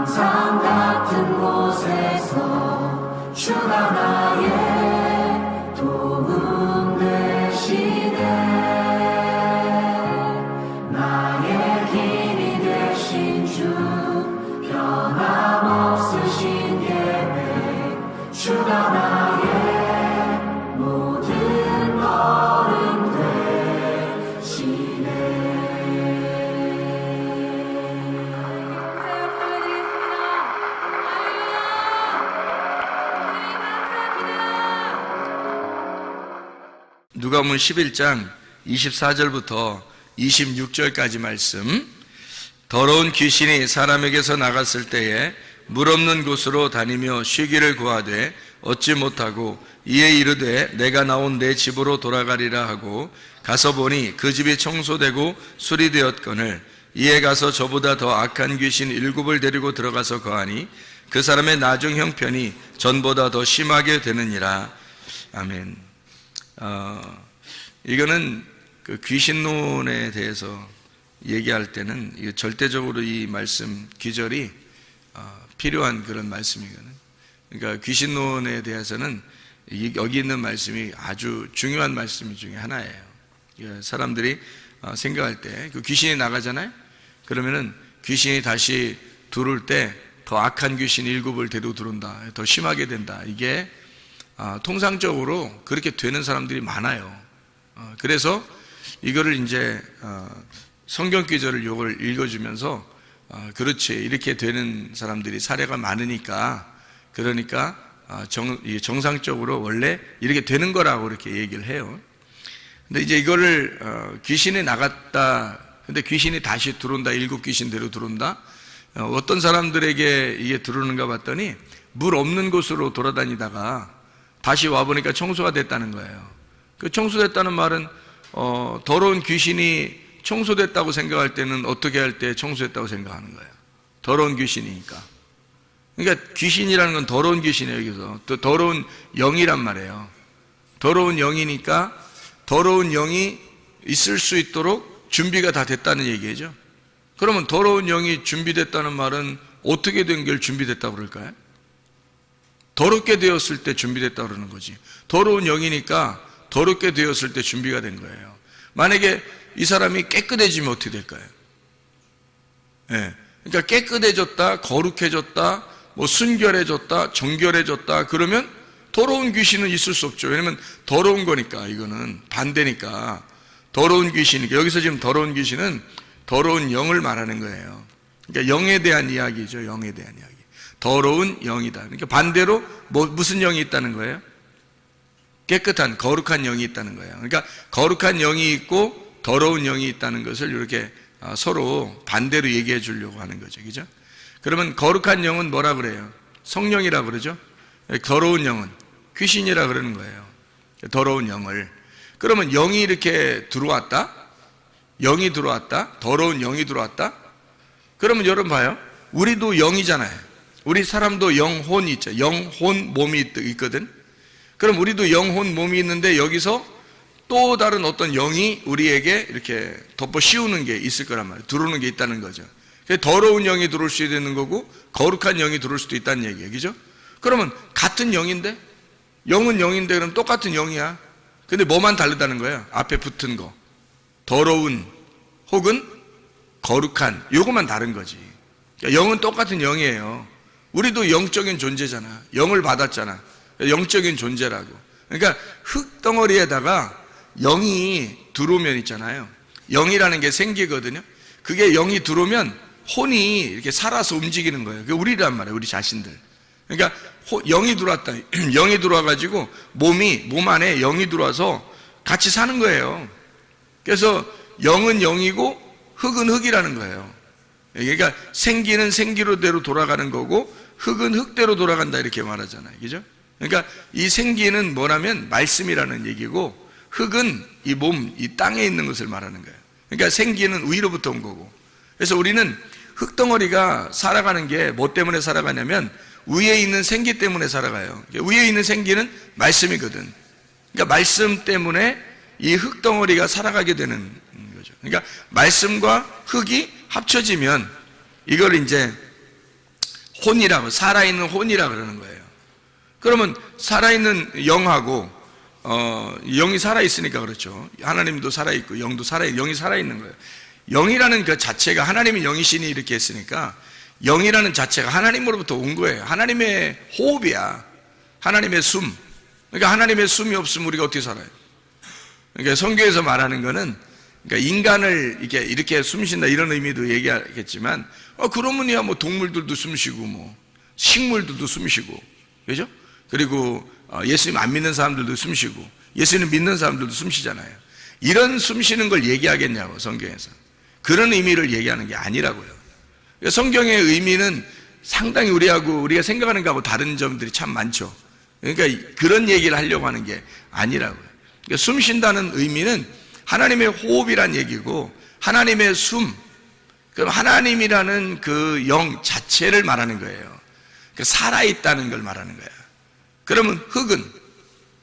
항상 같은 곳에서 주가 나의 도움 되시네. 나의 길이 되신 주 변함없으신 계획 주가 나의 모든 걸음 되시네. 누가복음 11장 24절부터 26절까지 말씀. 더러운 귀신이 사람에게서 나갔을 때에 물 없는 곳으로 다니며 쉬기를 구하되 얻지 못하고 이에 이르되 내가 나온 내 집으로 돌아가리라 하고 가서 보니 그 집이 청소되고 수리되었거늘 이에 가서 저보다 더 악한 귀신 7을 데리고 들어가서 거하니 그 사람의 나중 형편이 전보다 더 심하게 되느니라. 아멘. 이거는 그 귀신론에 대해서 얘기할 때는 절대적으로 이 말씀 귀절이 필요한 그런 말씀이거든요. 그러니까 귀신론에 대해서는 여기 있는 말씀이 아주 중요한 말씀 중에 하나예요. 사람들이 생각할 때 그 귀신이 나가잖아요. 그러면은 귀신이 다시 들어올 때 더 악한 귀신 7을 데리고 들어온다, 더 심하게 된다. 이게 통상적으로 그렇게 되는 사람들이 많아요. 그래서 이거를 이제 성경 귀절을 요걸 읽어주면서 그렇지, 이렇게 되는 사람들이 사례가 많으니까, 그러니까 정상적으로 원래 이렇게 되는 거라고 이렇게 얘기를 해요. 근데 이제 이거를 귀신이 나갔다, 근데 귀신이 다시 들어온다, 7 귀신대로 들어온다. 어떤 사람들에게 이게 들어오는가 봤더니 물 없는 곳으로 돌아다니다가 다시 와보니까 청소가 됐다는 거예요. 그 청소됐다는 말은 더러운 귀신이 청소됐다고 생각할 때는 어떻게 할 때 청소됐다고 생각하는 거예요? 더러운 귀신이니까. 그러니까 귀신이라는 건 더러운 귀신이에요. 여기서 또 더러운 영이란 말이에요. 더러운 영이니까 더러운 영이 있을 수 있도록 준비가 다 됐다는 얘기죠. 그러면 더러운 영이 준비됐다는 말은 어떻게 된 걸 준비됐다고 그럴까요? 더럽게 되었을 때 준비됐다고 그러는 거지. 더러운 영이니까 더럽게 되었을 때 준비가 된 거예요. 만약에 이 사람이 깨끗해지면 어떻게 될까요? 그러니까 깨끗해졌다, 거룩해졌다, 뭐 순결해졌다, 정결해졌다, 그러면 더러운 귀신은 있을 수 없죠. 왜냐면 더러운 거니까, 이거는 반대니까. 더러운 귀신이니까. 여기서 지금 더러운 귀신은 더러운 영을 말하는 거예요. 그러니까 영에 대한 이야기죠. 영에 대한 이야기. 더러운 영이다. 그러니까 반대로 무슨 영이 있다는 거예요? 깨끗한, 거룩한 영이 있다는 거예요. 그러니까 거룩한 영이 있고 더러운 영이 있다는 것을 이렇게 서로 반대로 얘기해 주려고 하는 거죠. 그죠? 그러면 거룩한 영은 뭐라 그래요? 성령이라 그러죠? 더러운 영은 귀신이라 그러는 거예요. 더러운 영을. 그러면 영이 이렇게 들어왔다? 영이 들어왔다? 더러운 영이 들어왔다? 그러면 여러분 봐요. 우리도 영이잖아요. 우리 사람도 영혼이 있죠. 영혼 몸이 있거든. 그럼 우리도 영혼 몸이 있는데 여기서 또 다른 어떤 영이 우리에게 이렇게 덮어 씌우는 게 있을 거란 말이에요. 들어오는 게 있다는 거죠. 더러운 영이 들어올 수 있는 거고 거룩한 영이 들어올 수도 있다는 얘기예요. 그죠? 그러면 같은 영인데, 영은 영인데 그럼 똑같은 영이야. 근데 뭐만 다르다는 거예요? 앞에 붙은 거. 더러운 혹은 거룩한, 요거만 다른 거지. 그러니까 영은 똑같은 영이에요. 우리도 영적인 존재잖아. 영을 받았잖아. 영적인 존재라고. 그러니까 흙덩어리에다가 영이 들어오면 있잖아요. 영이라는 게 생기거든요. 그게 영이 들어오면 혼이 이렇게 살아서 움직이는 거예요. 그게 우리란 말이에요. 우리 자신들. 그러니까 영이 들어왔다. 영이 들어와가지고 몸 안에 영이 들어와서 같이 사는 거예요. 그래서 영은 영이고 흙은 흙이라는 거예요. 그러니까 생기는 생기로대로 돌아가는 거고 흙은 흙대로 돌아간다, 이렇게 말하잖아요. 그죠? 그러니까 이 생기는 뭐냐면 말씀이라는 얘기고 흙은 이 몸, 이 땅에 있는 것을 말하는 거예요. 그러니까 생기는 위로부터 온 거고. 그래서 우리는 흙덩어리가 살아가는 게 뭐 때문에 살아가냐면 위에 있는 생기 때문에 살아가요. 위에 있는 생기는 말씀이거든. 그러니까 말씀 때문에 이 흙덩어리가 살아가게 되는 거죠. 그러니까 말씀과 흙이 합쳐지면 이걸 이제 혼이라고, 살아있는 혼이라고 그러는 거예요. 그러면 살아있는 영하고 영이 살아있으니까 그렇죠. 하나님도 살아있고 영도 영이 살아있는 거예요. 영이라는 그 자체가 하나님이 영이시니 이렇게 했으니까 영이라는 자체가 하나님으로부터 온 거예요. 하나님의 호흡이야. 하나님의 숨. 그러니까 하나님의 숨이 없으면 우리가 어떻게 살아요? 그러니까 성경에서 말하는 거는, 그러니까 인간을 이렇게 숨쉰다 이런 의미도 얘기하겠지만, 그러면야 뭐 동물들도 숨쉬고 뭐 식물들도 숨쉬고, 그죠? 그리고 예수님 안 믿는 사람들도 숨쉬고 예수님 믿는 사람들도 숨쉬잖아요. 이런 숨쉬는 걸 얘기하겠냐고 성경에서. 그런 의미를 얘기하는 게 아니라고요. 성경의 의미는 상당히 우리가 생각하는 거하고 다른 점들이 참 많죠. 그러니까 그런 얘기를 하려고 하는 게 아니라고요. 그러니까 숨 쉰다는 의미는 하나님의 호흡이란 얘기고, 하나님의 숨, 그럼 하나님이라는 그 영 자체를 말하는 거예요. 살아있다는 걸 말하는 거야. 그러면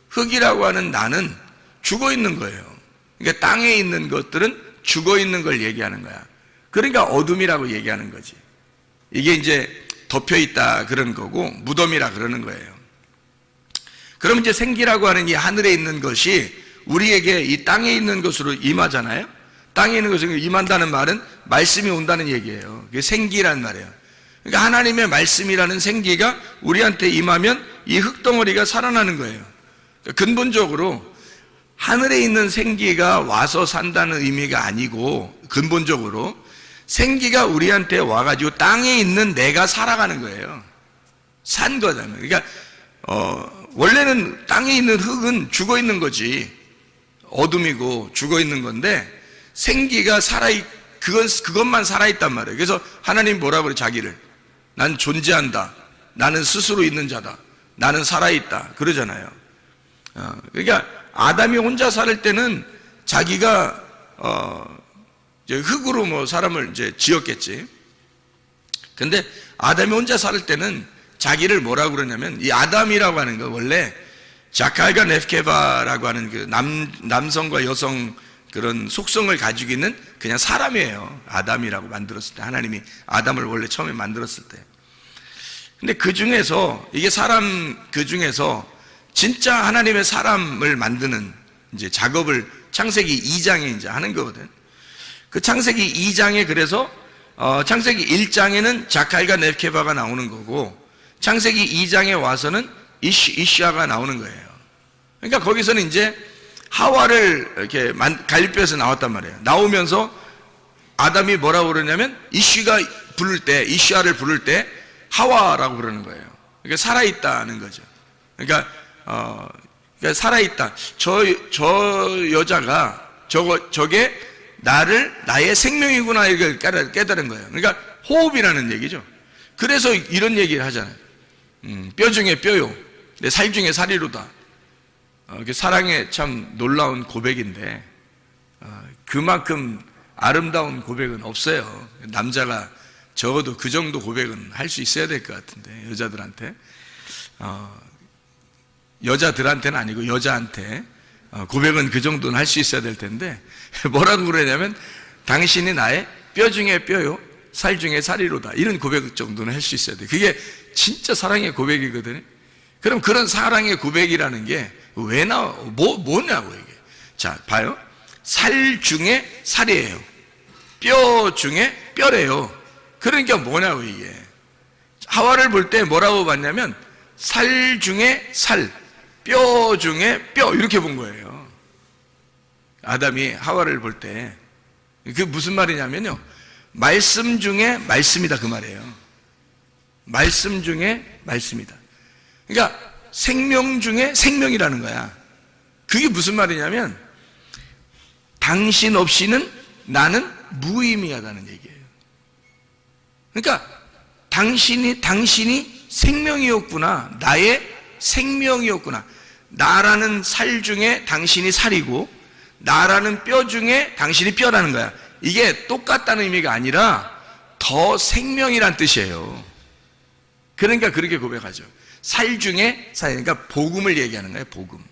흙이라고 하는 나는 죽어 있는 거예요. 그러니까 땅에 있는 것들은 죽어 있는 걸 얘기하는 거야. 그러니까 어둠이라고 얘기하는 거지. 이게 이제 덮여 있다 그런 거고, 무덤이라 그러는 거예요. 그럼 이제 생기라고 하는 이 하늘에 있는 것이 우리에게 이 땅에 있는 것으로 임하잖아요. 땅에 있는 것으로 임한다는 말은 말씀이 온다는 얘기예요. 그게 생기란 말이에요. 그러니까 하나님의 말씀이라는 생기가 우리한테 임하면 이 흙덩어리가 살아나는 거예요. 그러니까 근본적으로 하늘에 있는 생기가 와서 산다는 의미가 아니고, 근본적으로 생기가 우리한테 와가지고 땅에 있는 내가 살아가는 거예요. 산 거잖아요. 그러니까 원래는 땅에 있는 흙은 죽어 있는 거지, 어둠이고 죽어 있는 건데, 생기가 그것만 살아있단 말이에요. 그래서 하나님 뭐라고 그래? 자기를 난 존재한다, 나는 스스로 있는 자다, 나는 살아있다 그러잖아요. 그러니까 아담이 혼자 살 때는 자기가 이제 흙으로 뭐 사람을 이제 지었겠지. 근데 아담이 혼자 살 때는 자기를 뭐라고 그러냐면, 이 아담이라고 하는 거 원래 자칼과 넵케바라고 하는 그 남성과 여성 그런 속성을 가지고 있는 그냥 사람이에요. 아담이라고 만들었을 때, 하나님이 아담을 원래 처음에 만들었을 때. 근데 그 중에서, 이게 사람 그 중에서 진짜 하나님의 사람을 만드는 이제 작업을 창세기 2장에 이제 하는 거거든. 그 창세기 2장에 그래서 창세기 1장에는 자칼과 넵케바가 나오는 거고, 창세기 2장에 와서는 이시아가 나오는 거예요. 그러니까 거기서는 이제 하와를 이렇게 갈빗뼈에서 나왔단 말이에요. 나오면서 아담이 뭐라고 그러냐면, 이시아를 부를 때 하와라고 그러는 거예요. 그러니까 살아있다는 거죠. 그러니까 살아있다. 저 여자가 저게 나의 생명이구나, 이걸 깨달은 거예요. 그러니까 호흡이라는 얘기죠. 그래서 이런 얘기를 하잖아요. 뼈 중에 뼈요, 내 살 중에 살이로다. 사랑의 참 놀라운 고백인데, 그만큼 아름다운 고백은 없어요. 남자가 적어도 그 정도 고백은 할 수 있어야 될 것 같은데, 여자들한테, 여자들한테는 아니고 여자한테 고백은 그 정도는 할 수 있어야 될 텐데, 뭐라고 그러냐면, 당신이 나의 뼈 중에 뼈요, 살 중에 살이로다. 이런 고백 정도는 할 수 있어야 돼. 그게 진짜 사랑의 고백이거든요. 그럼 그런 사랑의 고백이라는 게 왜 뭐냐고 이게. 자, 봐요. 살 중에 살이에요. 뼈 중에 뼈래요. 그러니까 뭐냐고 이게. 하와를 볼 때 뭐라고 봤냐면, 살 중에 살, 뼈 중에 뼈, 이렇게 본 거예요. 아담이 하와를 볼 때. 그게 무슨 말이냐면요, 말씀 중에 말씀이다 그 말이에요. 말씀 중에 말씀이다. 그러니까 생명 중에 생명이라는 거야. 그게 무슨 말이냐면, 당신 없이는 나는 무의미하다는 얘기예요. 그러니까 당신이 생명이었구나, 나의 생명이었구나. 나라는 살 중에 당신이 살이고, 나라는 뼈 중에 당신이 뼈라는 거야. 이게 똑같다는 의미가 아니라 더 생명이란 뜻이에요. 그러니까 그렇게 고백하죠. 살 중에 살, 그러니까 복음을 얘기하는 거예요. 복음.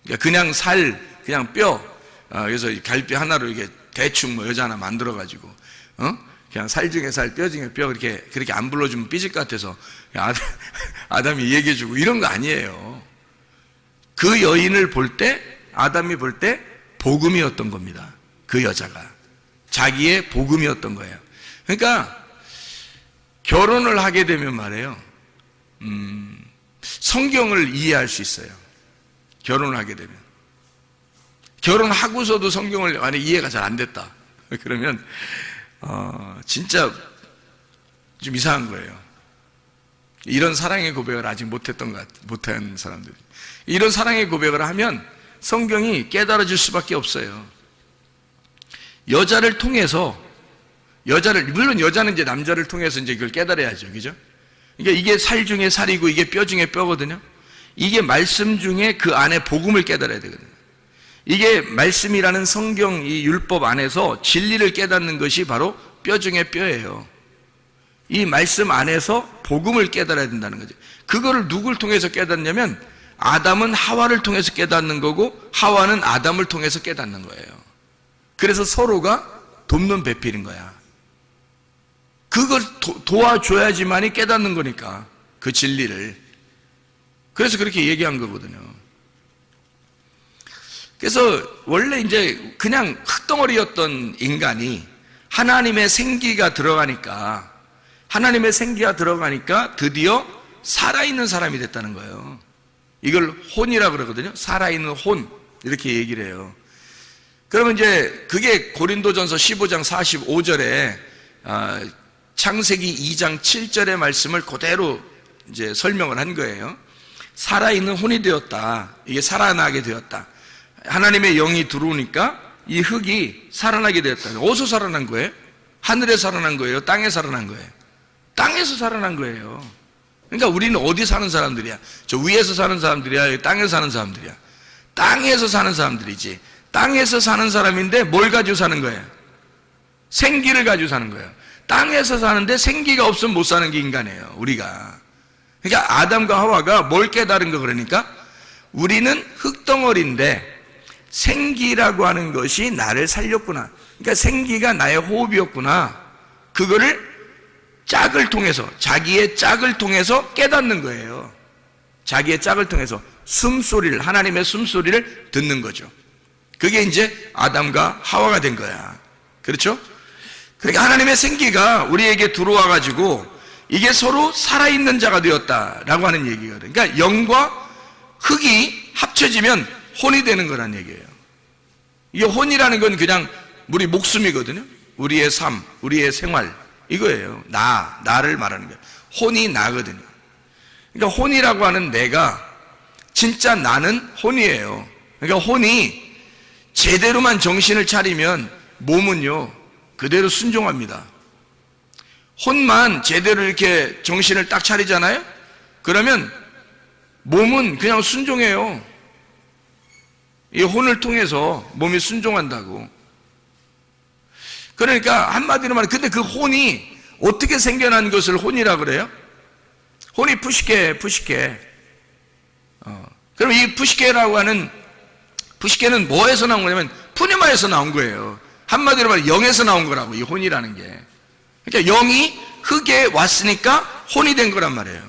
그러니까 그냥 살, 그냥 뼈. 그래서 갈비 하나로 이게 대충 뭐 여자 하나 만들어 가지고 그냥 살 중에 살, 뼈 중에 뼈, 그렇게 안 불러주면 삐질 것 같아서 아담이 얘기해주고 이런 거 아니에요. 그 여인을 볼 때, 아담이 볼 때 복음이었던 겁니다. 그 여자가. 자기의 복음이었던 거예요. 그러니까 결혼을 하게 되면 말이에요. 성경을 이해할 수 있어요. 결혼을 하게 되면. 결혼하고서도 성경을 만약 이해가 잘 안 됐다. 그러면 진짜 좀 이상한 거예요. 이런 사랑의 고백을 아직 못한 사람들이. 이런 사랑의 고백을 하면 성경이 깨달아질 수밖에 없어요. 여자를 통해서, 물론 여자는 이제 남자를 통해서 이제 그걸 깨달아야죠. 그죠? 그러니까 이게 살 중에 살이고 이게 뼈 중에 뼈거든요. 이게 말씀 중에 그 안에 복음을 깨달아야 되거든요. 이게 말씀이라는 성경 이 율법 안에서 진리를 깨닫는 것이 바로 뼈 중에 뼈예요. 이 말씀 안에서 복음을 깨달아야 된다는 거죠. 그거를 누굴 통해서 깨닫냐면 아담은 하와를 통해서 깨닫는 거고 하와는 아담을 통해서 깨닫는 거예요. 그래서 서로가 돕는 배필인 거야. 그걸 도와줘야지만이 깨닫는 거니까, 그 진리를. 그래서 그렇게 얘기한 거거든요. 그래서 원래 이제 그냥 흙덩어리였던 인간이 하나님의 생기가 들어가니까 드디어 살아있는 사람이 됐다는 거예요. 이걸 혼이라고 그러거든요. 살아있는 혼, 이렇게 얘기를 해요. 그러면 이제 그게 고린도전서 15장 45절에 창세기 2장 7절의 말씀을 그대로 이제 설명을 한 거예요. 살아있는 혼이 되었다. 이게 살아나게 되었다. 하나님의 영이 들어오니까 이 흙이 살아나게 되었다. 어디서 살아난 거예요? 하늘에 살아난 거예요? 땅에 살아난 거예요? 땅에서 살아난 거예요. 그러니까 우리는 어디 사는 사람들이야? 저 위에서 사는 사람들이야? 땅에서 사는 사람들이야? 땅에서 사는 사람들이지. 땅에서 사는 사람인데 뭘 가지고 사는 거예요? 생기를 가지고 사는 거예요. 땅에서 사는데 생기가 없으면 못 사는 게 인간이에요, 우리가. 그러니까 아담과 하와가 뭘 깨달은 거 그러니까? 우리는 흙덩어리인데 생기라고 하는 것이 나를 살렸구나. 그러니까 생기가 나의 호흡이었구나. 그거를 짝을 통해서, 자기의 짝을 통해서 깨닫는 거예요. 자기의 짝을 통해서 숨소리를, 하나님의 숨소리를 듣는 거죠. 그게 이제 아담과 하와가 된 거야. 그렇죠? 그러니까 하나님의 생기가 우리에게 들어와 가지고 이게 서로 살아있는 자가 되었다라고 하는 얘기거든요. 그러니까 영과 흙이 합쳐지면 혼이 되는 거란 얘기예요. 이게 혼이라는 건 그냥 우리 목숨이거든요. 우리의 삶, 우리의 생활, 이거예요. 나를 말하는 거예요. 혼이 나거든요. 그러니까 혼이라고 하는 내가, 진짜 나는 혼이에요. 그러니까 혼이 제대로만 정신을 차리면 몸은요 그대로 순종합니다. 혼만 제대로 이렇게 정신을 딱 차리잖아요? 그러면 몸은 그냥 순종해요. 이 혼을 통해서 몸이 순종한다고. 그러니까 한마디로 말해, 근데 그 혼이 어떻게 생겨난 것을 혼이라 그래요? 혼이 푸시케. 그럼 이 푸시케라고 하는, 푸시케는 뭐에서 나온 거냐면 푸니마에서 나온 거예요. 한마디로 말해 영에서 나온 거라고, 이 혼이라는 게. 그러니까 영이 흙에 왔으니까 혼이 된 거란 말이에요.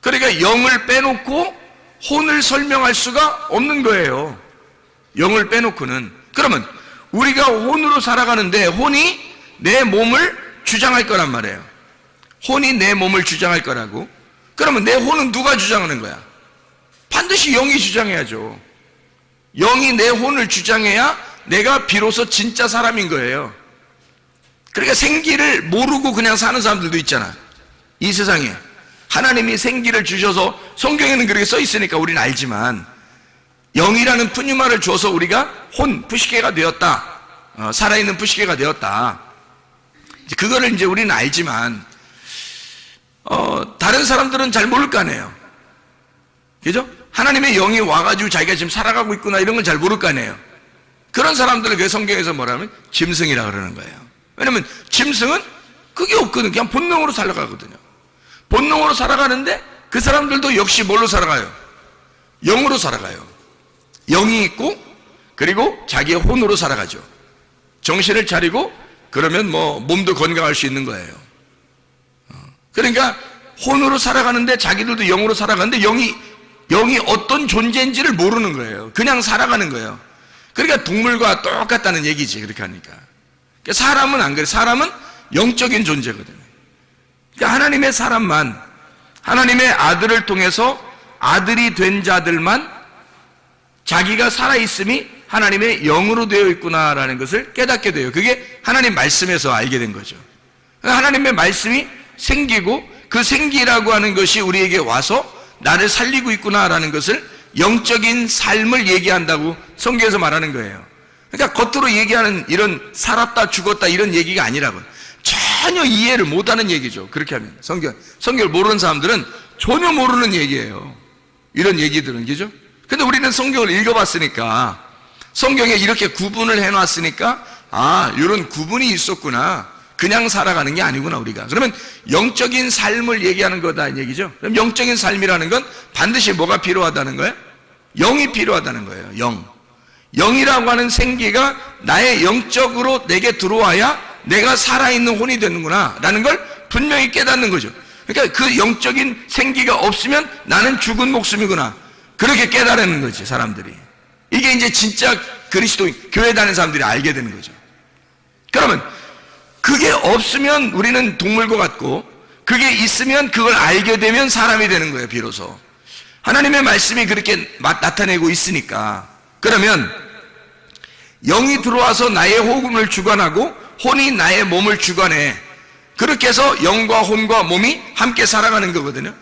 그러니까 영을 빼놓고 혼을 설명할 수가 없는 거예요. 영을 빼놓고는. 그러면 우리가 혼으로 살아가는데 혼이 내 몸을 주장할 거란 말이에요. 혼이 내 몸을 주장할 거라고. 그러면 내 혼은 누가 주장하는 거야? 반드시 영이 주장해야죠. 영이 내 혼을 주장해야 내가 비로소 진짜 사람인 거예요. 그러니까 생기를 모르고 그냥 사는 사람들도 있잖아, 이 세상에. 하나님이 생기를 주셔서, 성경에는 그렇게 써 있으니까 우리는 알지만, 영이라는 푸뉴마를 줘서 우리가 혼, 푸시케가 되었다, 살아있는 푸시케가 되었다. 그거를 이제 우리는 알지만 다른 사람들은 잘 모를 거 아니에요. 그죠? 하나님의 영이 와가지고 자기가 지금 살아가고 있구나, 이런 걸 잘 모를 거 아니에요. 그런 사람들을 그 성경에서 뭐라면 짐승이라 그러는 거예요. 왜냐면 짐승은 그게 없거든. 그냥 본능으로 살아가거든요. 본능으로 살아가는데 그 사람들도 역시 뭘로 살아가요? 영으로 살아가요. 영이 있고 그리고 자기의 혼으로 살아가죠. 정신을 차리고 그러면 뭐 몸도 건강할 수 있는 거예요. 그러니까 혼으로 살아가는데 자기들도 영으로 살아가는데 영이 어떤 존재인지를 모르는 거예요. 그냥 살아가는 거예요. 그러니까 동물과 똑같다는 얘기지, 그렇게 하니까. 그러니까 사람은 안 그래. 사람은 영적인 존재거든요. 그러니까 하나님의 사람만, 하나님의 아들을 통해서 아들이 된 자들만 자기가 살아있음이 하나님의 영으로 되어 있구나라는 것을 깨닫게 돼요. 그게 하나님 말씀에서 알게 된 거죠. 하나님의 말씀이 생기고 그 생기라고 하는 것이 우리에게 와서 나를 살리고 있구나라는 것을 영적인 삶을 얘기한다고 성경에서 말하는 거예요. 그러니까 겉으로 얘기하는 이런 살았다 죽었다 이런 얘기가 아니라고, 전혀 이해를 못하는 얘기죠. 그렇게 하면 성경을 모르는 사람들은 전혀 모르는 얘기예요. 이런 얘기들은, 그죠? 근데 우리는 성경을 읽어봤으니까, 성경에 이렇게 구분을 해놨으니까, 아, 이런 구분이 있었구나. 그냥 살아가는 게 아니구나, 우리가. 그러면 영적인 삶을 얘기하는 거다, 이 얘기죠. 그럼 영적인 삶이라는 건 반드시 뭐가 필요하다는 거예요? 영이 필요하다는 거예요. 영이라고 하는 생기가 나의 영적으로 내게 들어와야 내가 살아있는 혼이 되는구나 라는 걸 분명히 깨닫는 거죠. 그러니까 그 영적인 생기가 없으면 나는 죽은 목숨이구나, 그렇게 깨달는 거지, 사람들이. 이게 이제 진짜 그리스도인, 교회 다니는 사람들이 알게 되는 거죠. 그러면 그게 없으면 우리는 동물과 같고, 그게 있으면 그걸 알게 되면 사람이 되는 거예요, 비로소. 하나님의 말씀이 그렇게 나타내고 있으니까. 그러면 영이 들어와서 나의 호흡을 주관하고 혼이 나의 몸을 주관해. 그렇게 해서 영과 혼과 몸이 함께 살아가는 거거든요.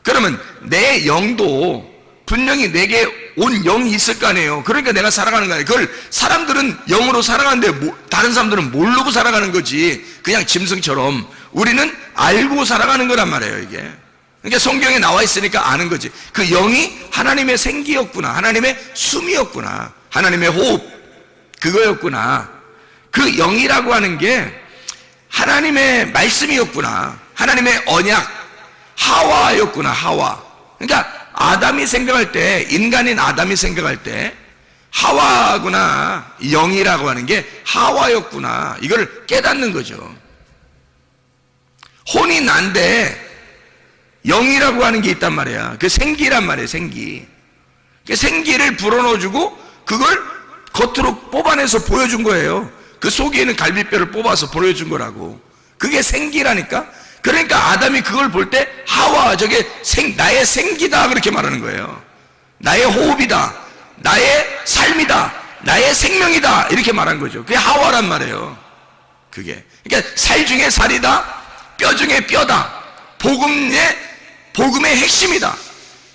그러면 내 영도 분명히 내게 온 영이 있을 거 아니에요. 그러니까 내가 살아가는 거 아니에요. 그걸 사람들은 영으로 살아가는데 다른 사람들은 모르고 살아가는 거지. 그냥 짐승처럼. 우리는 알고 살아가는 거란 말이에요, 이게. 그러니까 성경에 나와 있으니까 아는 거지. 그 영이 하나님의 생기였구나, 하나님의 숨이었구나, 하나님의 호흡, 그거였구나. 그 영이라고 하는 게 하나님의 말씀이었구나, 하나님의 언약, 하와였구나, 하와. 그러니까 아담이 생각할 때, 인간인 아담이 생각할 때 하와구나, 영이라고 하는 게 하와였구나, 이걸 깨닫는 거죠. 혼이 난데 영이라고 하는 게 있단 말이야. 그 생기란 말이에요, 생기. 그 생기를 불어넣어주고 그걸 겉으로 뽑아내서 보여준 거예요. 그 속에 있는 갈비뼈를 뽑아서 보여준 거라고. 그게 생기라니까. 그러니까 아담이 그걸 볼 때 하와, 저게 나의 생기다, 그렇게 말하는 거예요. 나의 호흡이다, 나의 삶이다, 나의 생명이다, 이렇게 말한 거죠. 그게 하와란 말이에요. 그게. 그러니까 살 중에 살이다, 뼈 중에 뼈다, 복음의 핵심이다,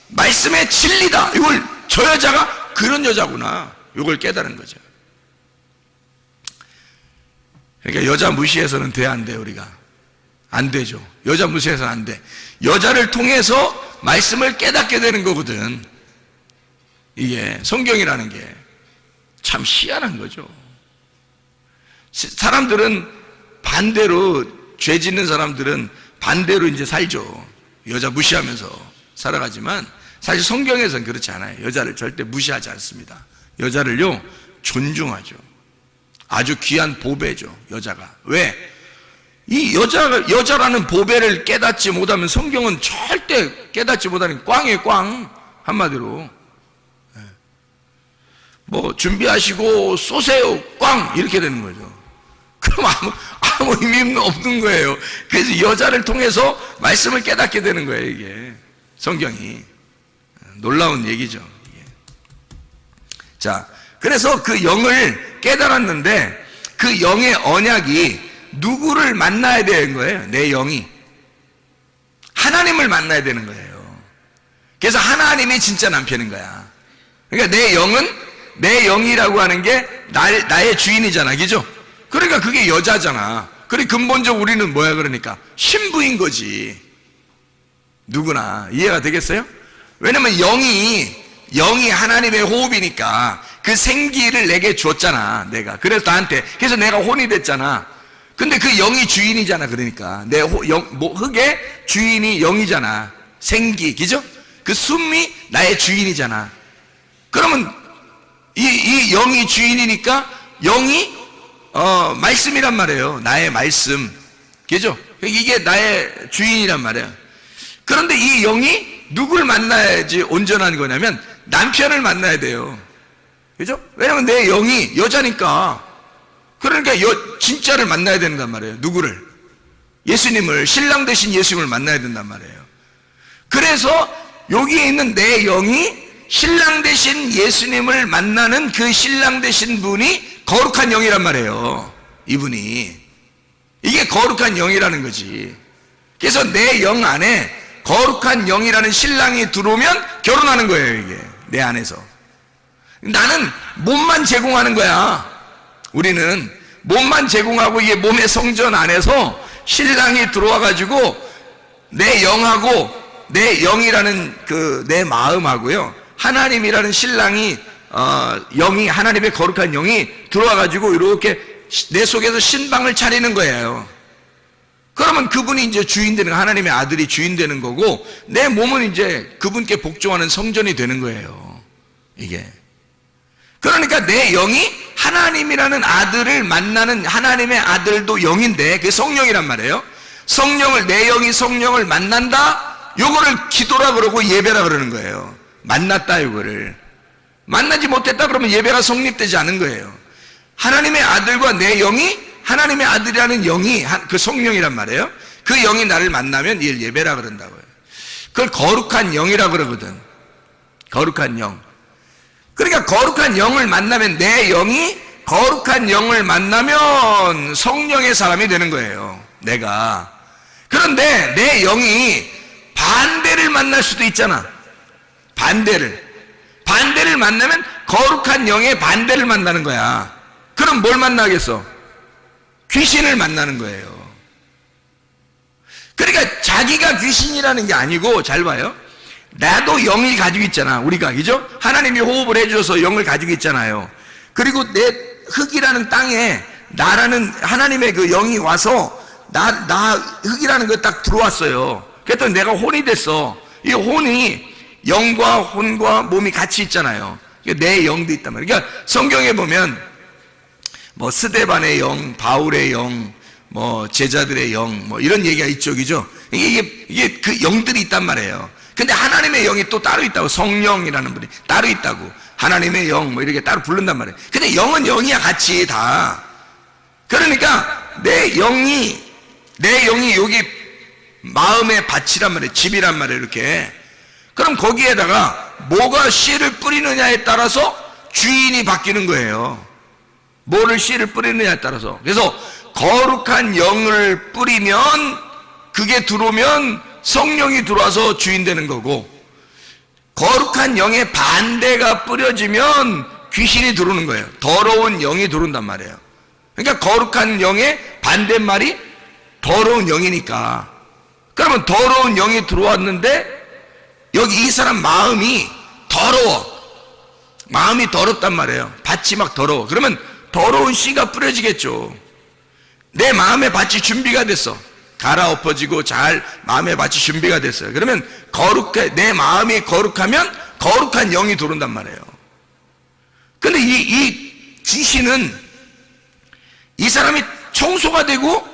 말씀의 진리다. 이걸 저 여자가 그런 여자구나, 이걸 깨달은 거죠. 그러니까 여자 무시해서는 돼, 안 돼? 우리가 안 되죠. 여자 무시해서는 안 돼. 여자를 통해서 말씀을 깨닫게 되는 거거든. 이게 성경이라는 게 참 희한한 거죠. 사람들은 반대로, 죄 짓는 사람들은 반대로 이제 살죠. 여자 무시하면서 살아가지만 사실 성경에서는 그렇지 않아요. 여자를 절대 무시하지 않습니다. 여자를요, 존중하죠. 아주 귀한 보배죠, 여자가. 왜? 이 여자라는 보배를 깨닫지 못하면 성경은 절대 깨닫지 못하는 꽝이에요, 꽝. 한마디로. 뭐, 준비하시고 쏘세요, 꽝! 이렇게 되는 거죠. 그럼 아무 의미 없는 거예요. 그래서 여자를 통해서 말씀을 깨닫게 되는 거예요, 이게. 성경이. 놀라운 얘기죠, 이게. 자, 그래서 그 영을 깨달았는데 그 영의 언약이 누구를 만나야 되는 거예요? 내 영이 하나님을 만나야 되는 거예요. 그래서 하나님이 진짜 남편인 거야. 그러니까 내 영이라고 하는 게 나의 주인이잖아, 그죠? 그러니까 그게 여자잖아. 그래, 근본적으로 우리는 뭐야, 그러니까 신부인 거지. 누구나 이해가 되겠어요? 왜냐면 영이 하나님의 호흡이니까 그 생기를 내게 줬잖아, 내가. 그래서 나한테. 그래서 내가 혼이 됐잖아. 근데 그 영이 주인이잖아. 그러니까 내 흙의 주인이 영이잖아. 생기, 그죠? 그 숨이 나의 주인이잖아. 그러면 이 영이 주인이니까 영이 말씀이란 말이에요. 나의 말씀. 그죠? 이게 나의 주인이란 말이에요. 그런데 이 영이 누굴 만나야지 온전한 거냐면 남편을 만나야 돼요. 그죠? 왜냐면 내 영이 여자니까. 그러니까 진짜를 만나야 된단 말이에요. 누구를? 예수님을, 신랑 되신 예수님을 만나야 된단 말이에요. 그래서 여기에 있는 내 영이 신랑 되신 예수님을 만나는 그 신랑 되신 분이 거룩한 영이란 말이에요. 이분이. 이게 거룩한 영이라는 거지. 그래서 내 영 안에 거룩한 영이라는 신랑이 들어오면 결혼하는 거예요, 이게. 내 안에서. 나는 몸만 제공하는 거야. 우리는 몸만 제공하고 이게 몸의 성전 안에서 신랑이 들어와가지고 내 영하고 내 영이라는 내 마음하고요. 하나님이라는 신랑이, 영이, 하나님의 거룩한 영이 들어와가지고 이렇게 내 속에서 신방을 차리는 거예요. 그러면 그분이 이제 주인 되는, 하나님의 아들이 주인 되는 거고, 내 몸은 이제 그분께 복종하는 성전이 되는 거예요. 이게. 그러니까 내 영이 하나님이라는 아들을 만나는 하나님의 아들도 영인데, 그게 성령이란 말이에요. 성령을, 내 영이 성령을 만난다? 요거를 기도라 그러고 예배라 그러는 거예요. 만났다, 요거를. 만나지 못했다 그러면 예배가 성립되지 않은 거예요. 하나님의 아들과 내 영이, 하나님의 아들이라는 영이 그 성령이란 말이에요. 그 영이 나를 만나면 이를 예배라 그런다고요. 그걸 거룩한 영이라 그러거든. 거룩한 영. 그러니까 거룩한 영을 만나면, 내 영이 거룩한 영을 만나면 성령의 사람이 되는 거예요, 내가. 그런데 내 영이 반대를 만날 수도 있잖아. 반대를 만나면 거룩한 영의 반대를 만나는 거야. 그럼 뭘 만나겠어? 귀신을 만나는 거예요. 그러니까 자기가 귀신이라는 게 아니고, 잘 봐요. 나도 영이 가지고 있잖아, 우리가. 그죠? 하나님이 호흡을 해줘서 영을 가지고 있잖아요. 그리고 내 흙이라는 땅에 나라는 하나님의 그 영이 와서 나 흙이라는 거 딱 들어왔어요. 그랬더니 내가 혼이 됐어. 이 혼이, 영과 혼과 몸이 같이 있잖아요. 내 영도 있단 말이에요. 그러니까 성경에 보면 뭐 스데반의 영, 바울의 영, 뭐 제자들의 영, 뭐 이런 얘기가 이쪽이죠. 이게 그 영들이 있단 말이에요. 근데 하나님의 영이 또 따로 있다고, 성령이라는 분이 따로 있다고, 하나님의 영 뭐 이렇게 따로 부른단 말이에요. 근데 영은 영이야, 같이 다. 그러니까 내 영이 여기 마음의 밭이란 말이에요. 집이란 말이에요, 이렇게. 그럼 거기에다가 뭐가 씨를 뿌리느냐에 따라서 주인이 바뀌는 거예요. 뭐를 씨를 뿌리느냐에 따라서. 그래서 거룩한 영을 뿌리면, 그게 들어오면 성령이 들어와서 주인 되는 거고, 거룩한 영의 반대가 뿌려지면 귀신이 들어오는 거예요. 더러운 영이 들어온단 말이에요. 그러니까 거룩한 영의 반대말이 더러운 영이니까. 그러면 더러운 영이 들어왔는데, 여기 이 사람 마음이 더러워. 마음이 더럽단 말이에요. 밭이 막 더러워. 그러면 더러운 씨가 뿌려지겠죠. 내 마음의 밭이 준비가 됐어. 갈아엎어지고 잘 마음의 밭이 준비가 됐어요. 그러면 내 마음이 거룩하면 거룩한 영이 들어온단 말이에요. 근데 이 귀신은, 이 사람이 청소가 되고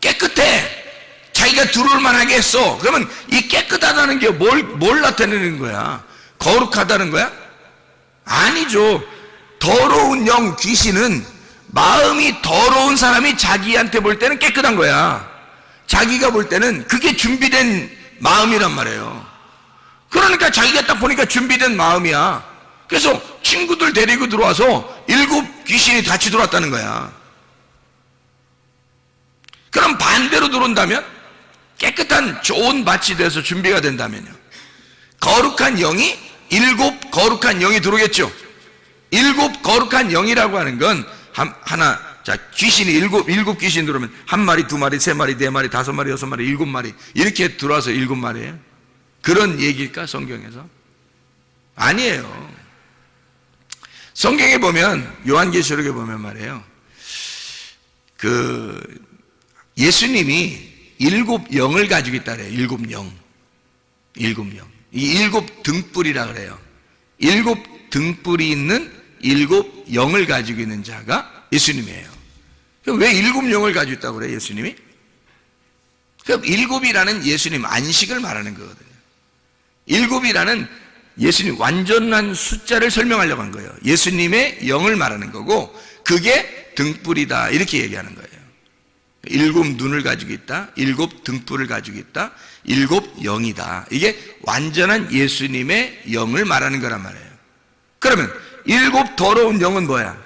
깨끗해. 자기가 들어올 만하게 했어. 그러면 이 깨끗하다는 게 뭘 나타내는 거야? 거룩하다는 거야? 아니죠. 더러운 영, 귀신은 마음이 더러운 사람이 자기한테 볼 때는 깨끗한 거야. 자기가 볼 때는 그게 준비된 마음이란 말이에요. 그러니까 자기가 딱 보니까 준비된 마음이야. 그래서 친구들 데리고 들어와서 7 귀신이 같이 들어왔다는 거야. 그럼 반대로 들어온다면, 깨끗한 좋은 밭이 돼서 준비가 된다면요, 거룩한 영이 7 거룩한 영이 들어오겠죠. 7 거룩한 영이라고 하는 건 하나, 자, 귀신이 7 귀신 들어오면 1마리, 2마리, 3마리, 4마리, 5마리, 6마리, 7마리 이렇게 들어와서 7마리예요. 그런 얘기일까, 성경에서? 아니에요. 성경에 보면, 요한계시록에 보면 말이에요, 예수님이 7 영을 가지고 있다 그래요. 7 영. 이 7 등불이라 그래요. 7 등불이 있는 7 영을 가지고 있는 자가 예수님이에요. 왜 7영을 가지고 있다고 그래요, 예수님이? 그 7이라는 예수님 안식을 말하는 거거든요. 7이라는 예수님 완전한 숫자를 설명하려고 한 거예요. 예수님의 영을 말하는 거고, 그게 등불이다, 이렇게 얘기하는 거예요. 7 눈을 가지고 있다, 7 등불을 가지고 있다, 7 영이다. 이게 완전한 예수님의 영을 말하는 거란 말이에요. 그러면 7 더러운 영은 뭐야?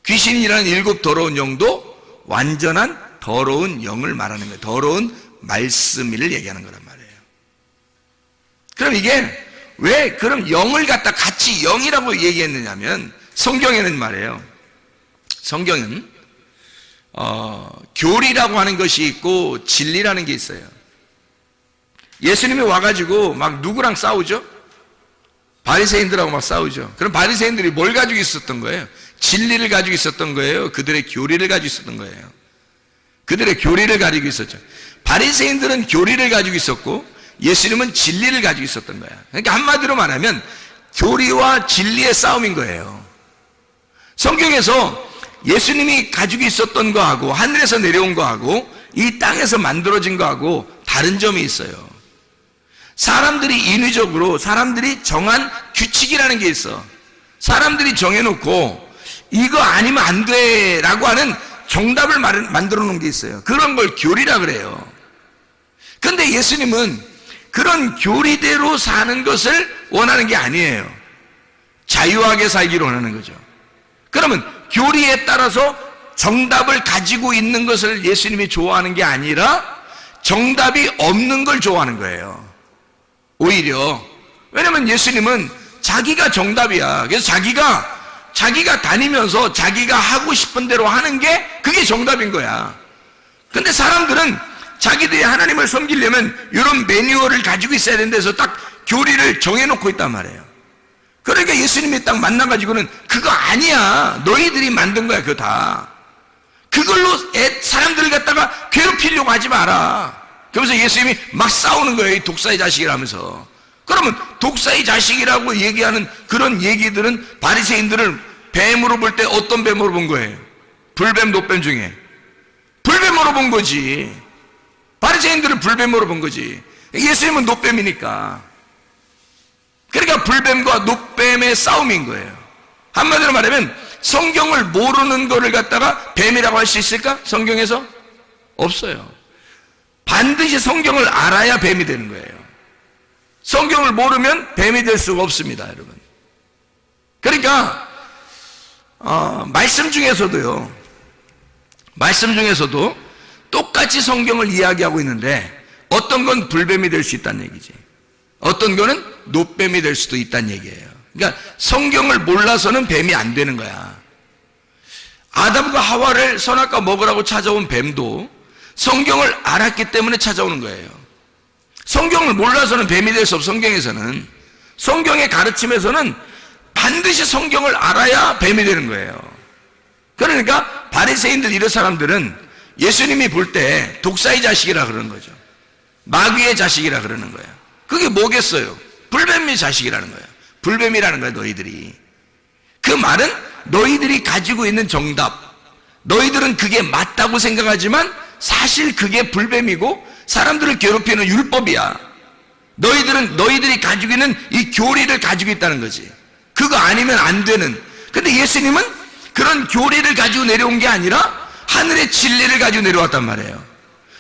귀신이라는 7 더러운 영도 완전한 더러운 영을 말하는 거예요. 더러운 말씀을 얘기하는 거란 말이에요. 그럼 이게 왜 그럼 영을 갖다 같이 영이라고 얘기했느냐면, 성경에는 말이에요, 성경은 교리라고 하는 것이 있고 진리라는 게 있어요. 예수님이 와가지고 막 누구랑 싸우죠? 바리새인들하고 막 싸우죠. 그럼 바리새인들이 뭘 가지고 있었던 거예요? 진리를 가지고 있었던 거예요? 그들의 교리를 가지고 있었던 거예요? 그들의 교리를 가지고 있었죠. 바리새인들은 교리를 가지고 있었고 예수님은 진리를 가지고 있었던 거야. 그러니까 한마디로 말하면 교리와 진리의 싸움인 거예요. 성경에서 예수님이 가지고 있었던 거하고 하늘에서 내려온 거하고 이 땅에서 만들어진 거하고 다른 점이 있어요. 사람들이 인위적으로 사람들이 정한 규칙이라는 게 있어. 사람들이 정해놓고 이거 아니면 안 돼 라고 하는 정답을 만들어 놓은 게 있어요. 그런 걸 교리라 그래요. 근데 예수님은 그런 교리대로 사는 것을 원하는 게 아니에요. 자유하게 살기를 원하는 거죠. 그러면 교리에 따라서 정답을 가지고 있는 것을 예수님이 좋아하는 게 아니라 정답이 없는 걸 좋아하는 거예요. 오히려. 왜냐면 예수님은 자기가 정답이야. 그래서 자기가 다니면서 자기가 하고 싶은 대로 하는 게 그게 정답인 거야. 근데 사람들은 자기들이 하나님을 섬기려면 이런 매뉴얼을 가지고 있어야 되는 데서 딱 교리를 정해놓고 있단 말이에요. 그러니까 예수님이 딱 만나가지고는 그거 아니야, 너희들이 만든 거야, 그거 다. 그걸로 사람들을 갖다가 괴롭히려고 하지 마라. 그러면서 예수님이 막 싸우는 거예요, 이 독사의 자식이라면서. 그러면 독사의 자식이라고 얘기하는 그런 얘기들은 바리새인들을 뱀으로 볼 때 어떤 뱀으로 본 거예요? 불뱀, 노뱀 중에 불뱀으로 본 거지. 바리새인들을 불뱀으로 본 거지. 예수님은 노뱀이니까. 그러니까 불뱀과 노뱀의 싸움인 거예요. 한마디로 말하면 성경을 모르는 거를 갖다가 뱀이라고 할 수 있을까? 성경에서? 없어요. 반드시 성경을 알아야 뱀이 되는 거예요. 성경을 모르면 뱀이 될 수가 없습니다, 여러분. 그러니까 말씀 중에서도 똑같이 성경을 이야기하고 있는데 어떤 건 불뱀이 될 수 있다는 얘기지, 어떤 거는 노뱀이 될 수도 있다는 얘기예요. 그러니까 성경을 몰라서는 뱀이 안 되는 거야. 아담과 하와를 선악과 먹으라고 찾아온 뱀도 성경을 알았기 때문에 찾아오는 거예요. 성경을 몰라서는 뱀이 될 수 없어. 성경에서는, 성경의 가르침에서는 반드시 성경을 알아야 뱀이 되는 거예요. 그러니까 바리새인들 이런 사람들은 예수님이 볼 때 독사의 자식이라 그러는 거죠. 마귀의 자식이라 그러는 거예요. 그게 뭐겠어요? 불뱀의 자식이라는 거예요. 불뱀이라는 거예요, 너희들이. 그 말은 너희들이 가지고 있는 정답, 너희들은 그게 맞다고 생각하지만 사실 그게 불뱀이고 사람들을 괴롭히는 율법이야. 너희들이 가지고 있는 이 교리를 가지고 있다는 거지. 그거 아니면 안 되는. 근데 예수님은 그런 교리를 가지고 내려온 게 아니라 하늘의 진리를 가지고 내려왔단 말이에요.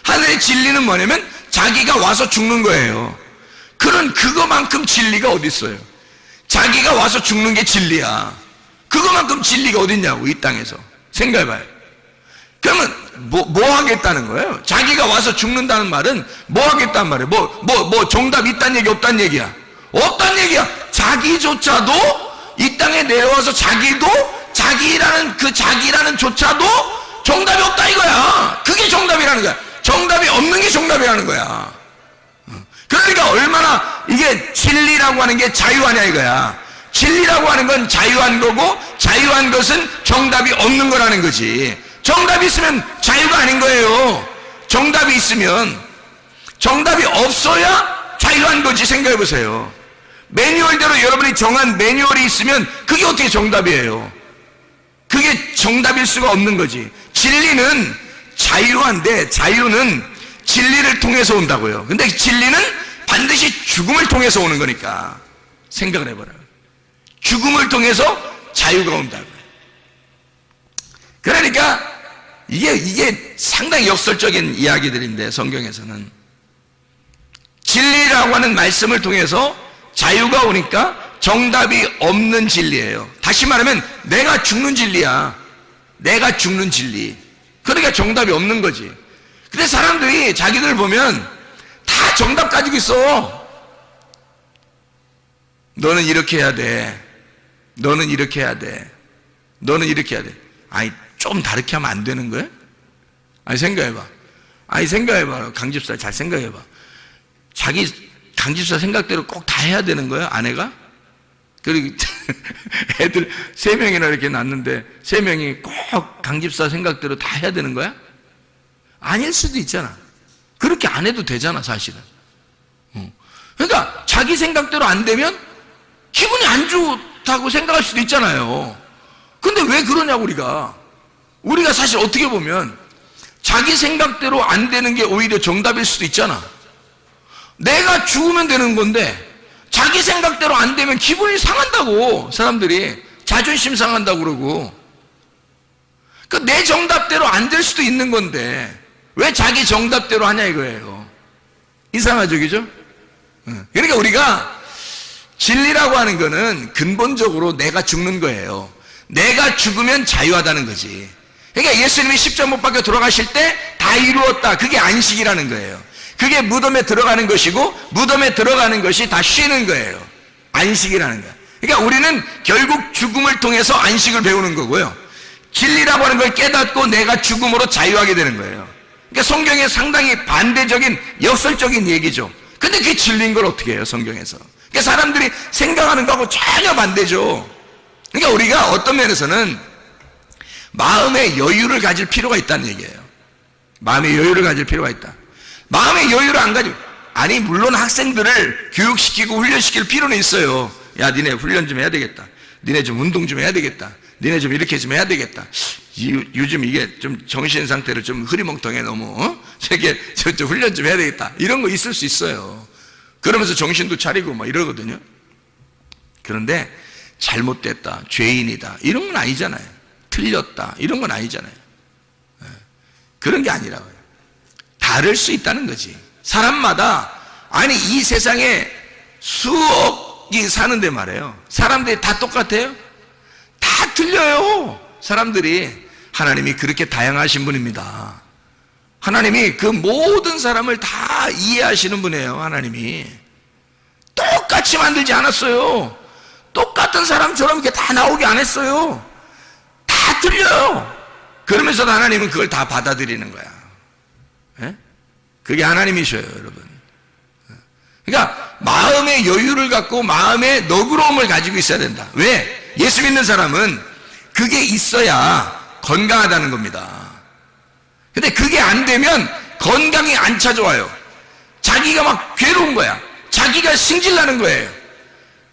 하늘의 진리는 뭐냐면 자기가 와서 죽는 거예요. 그거만큼 진리가 어디 있어요? 자기가 와서 죽는 게 진리야. 그거만큼 진리가 어디 있냐고, 이 땅에서. 생각해봐요. 그러면 뭐 하겠다는 거예요? 자기가 와서 죽는다는 말은 뭐 하겠다는 말이에요? 뭐 정답 있다는 얘기, 없다는 얘기야? 없다는 얘기야. 자기조차도 이 땅에 내려와서 자기라는 조차도 정답이 없다 이거야. 그게 정답이라는 거야. 정답이 없는 게 정답이라는 거야. 그러니까 얼마나 이게 진리라고 하는 게 자유하냐 이거야. 진리라고 하는 건 자유한 거고, 자유한 것은 정답이 없는 거라는 거지. 정답이 있으면 자유가 아닌 거예요. 정답이 있으면, 정답이 없어야 자유한 거지. 생각해 보세요. 매뉴얼대로 여러분이 정한 매뉴얼이 있으면 그게 어떻게 정답이에요? 그게 정답일 수가 없는 거지. 진리는 자유한데 자유는 진리를 통해서 온다고요. 근데 진리는 반드시 죽음을 통해서 오는 거니까 생각을 해봐라. 죽음을 통해서 자유가 온다고요. 그러니까 이게 상당히 역설적인 이야기들인데, 성경에서는 진리라고 하는 말씀을 통해서 자유가 오니까 정답이 없는 진리예요. 다시 말하면 내가 죽는 진리야. 내가 죽는 진리. 그러니까 정답이 없는 거지. 근데 사람들이 자기들 보면 다 정답 가지고 있어. 너는 이렇게 해야 돼. 너는 이렇게 해야 돼. 너는 이렇게 해야 돼. 아니, 좀 다르게 하면 안 되는 거야? 아니, 생각해봐. 아니, 생각해봐. 강집사 잘 생각해봐. 자기 강집사 생각대로 꼭 다 해야 되는 거야, 아내가? 그리고 애들 3명이나 이렇게 낳는데 3명이 꼭 강집사 생각대로 다 해야 되는 거야? 아닐 수도 있잖아. 그렇게 안 해도 되잖아, 사실은. 그러니까 자기 생각대로 안 되면 기분이 안 좋다고 생각할 수도 있잖아요. 근데 왜 그러냐고, 우리가 사실 어떻게 보면 자기 생각대로 안 되는 게 오히려 정답일 수도 있잖아. 내가 죽으면 되는 건데 자기 생각대로 안 되면 기분이 상한다고. 사람들이 자존심 상한다고 그러고. 그러니까 내 정답대로 안 될 수도 있는 건데 왜 자기 정답대로 하냐 이거예요. 이상하죠, 그죠? 그러니까 우리가 진리라고 하는 거는 근본적으로 내가 죽는 거예요. 내가 죽으면 자유하다는 거지. 그러니까 예수님이 십자가 못 박혀 돌아가실 때 다 이루었다. 그게 안식이라는 거예요. 그게 무덤에 들어가는 것이고, 무덤에 들어가는 것이 다 쉬는 거예요. 안식이라는 거예요. 그러니까 우리는 결국 죽음을 통해서 안식을 배우는 거고요. 진리라고 하는 걸 깨닫고 내가 죽음으로 자유하게 되는 거예요. 그러니까 성경에 상당히 반대적인 역설적인 얘기죠. 근데 그게 진리인 걸 어떻게 해요, 성경에서? 그러니까 사람들이 생각하는 거하고 전혀 반대죠. 그러니까 우리가 어떤 면에서는 마음의 여유를 가질 필요가 있다는 얘기예요. 마음의 여유를 가질 필요가 있다. 마음의 여유를 안 가지고, 아니 물론 학생들을 교육시키고 훈련시킬 필요는 있어요. 야, 니네 훈련 좀 해야 되겠다. 니네 좀 운동 좀 해야 되겠다. 니네 좀 이렇게 좀 해야 되겠다. 요즘 이게 좀 정신 상태를 좀 흐리멍텅해 너무. 저게 저 훈련 좀 해야 되겠다. 이런 거 있을 수 있어요. 그러면서 정신도 차리고 막 이러거든요. 그런데 잘못됐다, 죄인이다, 이런 건 아니잖아요. 틀렸다, 이런 건 아니잖아요. 그런 게 아니라고요. 다를 수 있다는 거지. 사람마다, 아니 이 세상에 수억이 사는데 말이에요. 사람들이 다 똑같아요? 다 틀려요. 사람들이. 하나님이 그렇게 다양하신 분입니다. 하나님이 그 모든 사람을 다 이해하시는 분이에요. 하나님이 똑같이 만들지 않았어요. 똑같은 사람처럼 이렇게 다 나오게 안 했어요. 다 틀려요. 그러면서도 하나님은 그걸 다 받아들이는 거야. 예? 그게 하나님이셔요, 여러분. 그러니까 마음의 여유를 갖고 마음의 너그러움을 가지고 있어야 된다. 왜? 예수 믿는 사람은 그게 있어야 건강하다는 겁니다. 근데 그게 안 되면 건강이 안 찾아와요. 자기가 막 괴로운 거야. 자기가 승질나는 거예요.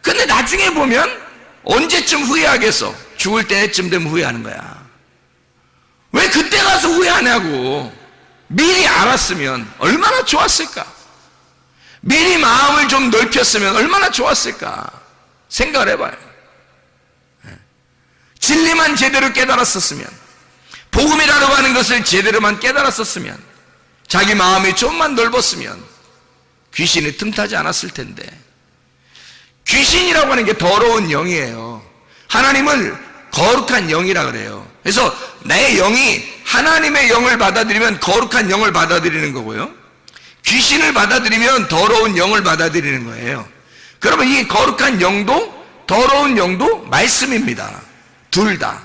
근데 나중에 보면 언제쯤 후회하겠어? 죽을 때쯤 되면 후회하는 거야. 왜 그때 가서 후회하냐고. 미리 알았으면 얼마나 좋았을까? 미리 마음을 좀 넓혔으면 얼마나 좋았을까? 생각을 해봐요. 진리만 제대로 깨달았었으면, 복음이라고 하는 것을 제대로만 깨달았었으면, 자기 마음이 좀만 넓었으면 귀신이 틈타지 않았을 텐데. 귀신이라고 하는 게 더러운 영이에요. 하나님을 거룩한 영이라 그래요. 그래서 내 영이 하나님의 영을 받아들이면 거룩한 영을 받아들이는 거고요, 귀신을 받아들이면 더러운 영을 받아들이는 거예요. 그러면 이 거룩한 영도 더러운 영도 말씀입니다. 둘 다.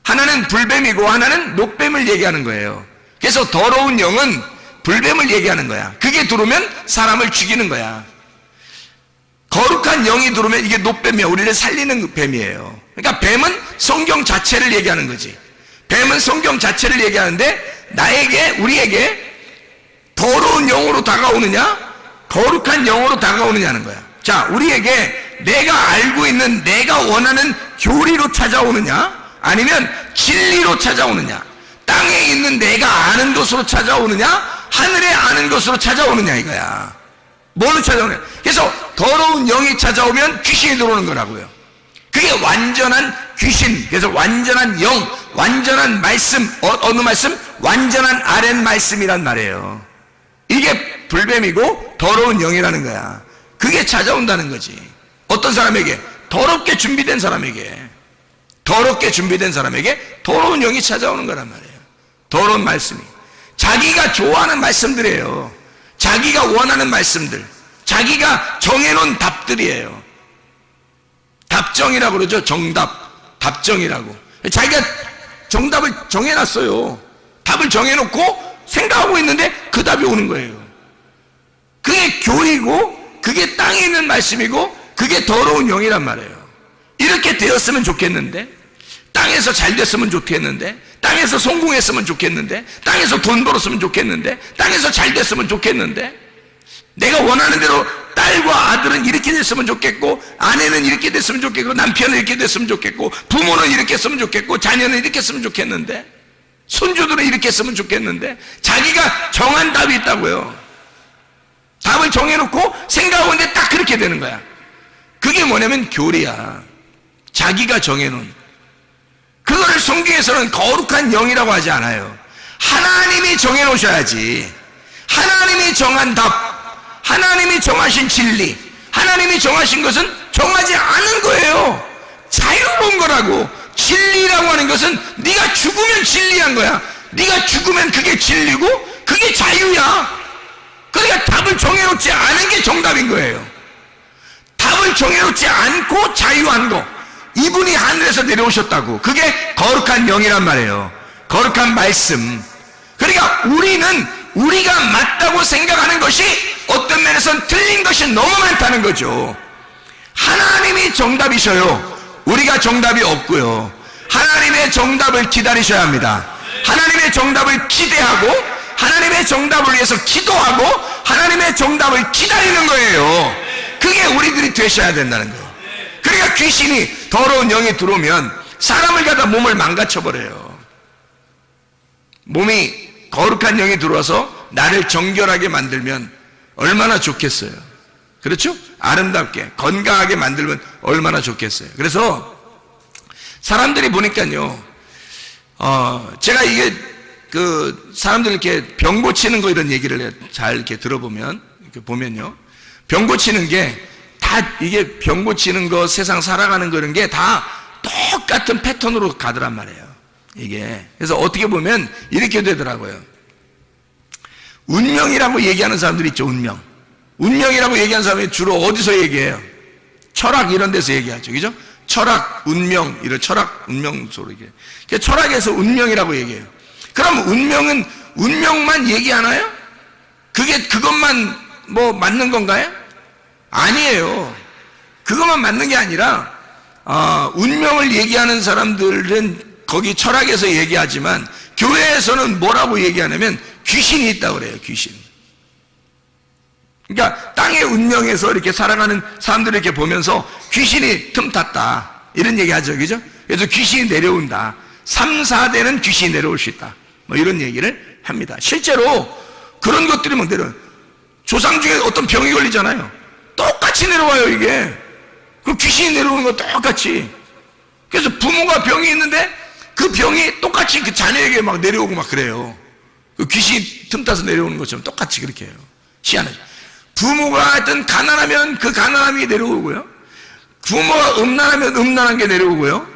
하나는 불뱀이고 하나는 녹뱀을 얘기하는 거예요. 그래서 더러운 영은 불뱀을 얘기하는 거야. 그게 들어오면 사람을 죽이는 거야. 거룩한 영이 들어오면 이게 녹뱀이야. 우리를 살리는 뱀이에요. 그러니까 뱀은 성경 자체를 얘기하는 거지. 뱀은 성경 자체를 얘기하는데, 나에게, 우리에게 더러운 영으로 다가오느냐, 거룩한 영으로 다가오느냐는 거야. 자, 우리에게 내가 알고 있는, 내가 원하는 교리로 찾아오느냐, 아니면 진리로 찾아오느냐, 땅에 있는 내가 아는 것으로 찾아오느냐, 하늘에 아는 것으로 찾아오느냐 이거야. 뭘로 찾아오느냐. 그래서 더러운 영이 찾아오면 귀신이 들어오는 거라고요. 그게 완전한 귀신, 그래서 완전한 영, 완전한 말씀, 어느 말씀? 완전한 아랫 말씀이란 말이에요. 이게 불뱀이고 더러운 영이라는 거야. 그게 찾아온다는 거지. 어떤 사람에게? 더럽게 준비된 사람에게, 더럽게 준비된 사람에게 더러운 영이 찾아오는 거란 말이에요. 더러운 말씀이 자기가 좋아하는 말씀들이에요. 자기가 원하는 말씀들, 자기가 정해놓은 답들이에요. 답정이라고 그러죠. 정답, 답정이라고. 자기가 정답을 정해놨어요. 답을 정해놓고 생각하고 있는데 그 답이 오는 거예요. 그게 교리고, 그게 땅에 있는 말씀이고, 그게 더러운 영이란 말이에요. 이렇게 되었으면 좋겠는데, 땅에서 잘 됐으면 좋겠는데, 땅에서 성공했으면 좋겠는데, 땅에서 돈 벌었으면 좋겠는데, 땅에서 잘 됐으면 좋겠는데, 내가 원하는 대로 딸과 아들은 이렇게 됐으면 좋겠고, 아내는 이렇게 됐으면 좋겠고, 남편은 이렇게 됐으면 좋겠고, 부모는 이렇게 했으면 좋겠고, 자녀는 이렇게 했으면 좋겠는데, 손주들은 이렇게 했으면 좋겠는데, 자기가 정한 답이 있다고요. 답을 정해놓고 생각하고 있는데 딱 그렇게 되는 거야. 그게 뭐냐면 교리야. 자기가 정해놓은. 그거를 성경에서는 거룩한 영이라고 하지 않아요. 하나님이 정해놓으셔야지. 하나님이 정한 답, 하나님이 정하신 진리, 하나님이 정하신 것은 정하지 않은 거예요. 자유로운 거라고. 진리라고 하는 것은 네가 죽으면 진리한 거야. 네가 죽으면 그게 진리고 그게 자유야. 그러니까 답을 정해놓지 않은 게 정답인 거예요. 답을 정해놓지 않고 자유한 거, 이분이 하늘에서 내려오셨다고. 그게 거룩한 영이란 말이에요. 거룩한 말씀. 그러니까 우리는 우리가 맞다고 생각하는 것이 어떤 면에서는 틀린 것이 너무 많다는 거죠. 하나님이 정답이셔요. 우리가 정답이 없고요. 하나님의 정답을 기다리셔야 합니다. 하나님의 정답을 기대하고, 하나님의 정답을 위해서 기도하고, 하나님의 정답을 기다리는 거예요. 그게 우리들이 되셔야 된다는 거예요. 그러니까 귀신이, 더러운 영이 들어오면 사람을 갖다 몸을 망가쳐버려요. 몸이 거룩한 영이 들어와서 나를 정결하게 만들면 얼마나 좋겠어요. 그렇죠? 아름답게 건강하게 만들면 얼마나 좋겠어요. 그래서 사람들이 보니까요, 제가 이게 사람들 이렇게 병 고치는 거 이런 얘기를 잘 이렇게 들어보면, 이렇게 보면요, 병 고치는 게 다, 이게 병 고치는 거, 세상 살아가는 거 이런 게 다 똑같은 패턴으로 가더란 말이에요. 이게. 그래서 어떻게 보면 이렇게 되더라고요. 운명이라고 얘기하는 사람들이 있죠, 운명. 운명이라고 얘기하는 사람이 주로 어디서 얘기해요? 철학 이런 데서 얘기하죠. 그죠? 철학, 운명, 이런 철학, 운명 소리 얘기해요. 철학에서 운명이라고 얘기해요. 그럼 운명은 운명만 얘기하나요? 그것만 뭐 맞는 건가요? 아니에요. 그것만 맞는 게 아니라, 운명을 얘기하는 사람들은 거기 철학에서 얘기하지만 교회에서는 뭐라고 얘기하냐면 귀신이 있다고 그래요. 귀신. 그러니까 땅의 운명에서 이렇게 살아가는 사람들을 이렇게 보면서 귀신이 틈탔다 이런 얘기 하죠. 그죠? 그래서 귀신이 내려온다. 3, 4대는 귀신이 내려올 수 있다. 뭐 이런 얘기를 합니다. 실제로 그런 것들이 뭐 내려와요. 조상 중에 어떤 병이 걸리잖아요. 똑같이 내려와요, 이게. 그 귀신이 내려오는 거 똑같이. 그래서 부모가 병이 있는데 그 병이 똑같이 그 자녀에게 막 내려오고 막 그래요. 그 귀신이 틈타서 내려오는 것처럼 똑같이 그렇게 해요. 희한하죠. 부모가 하여튼 가난하면 그 가난함이 내려오고요. 부모가 음란하면 음란한 게 내려오고요.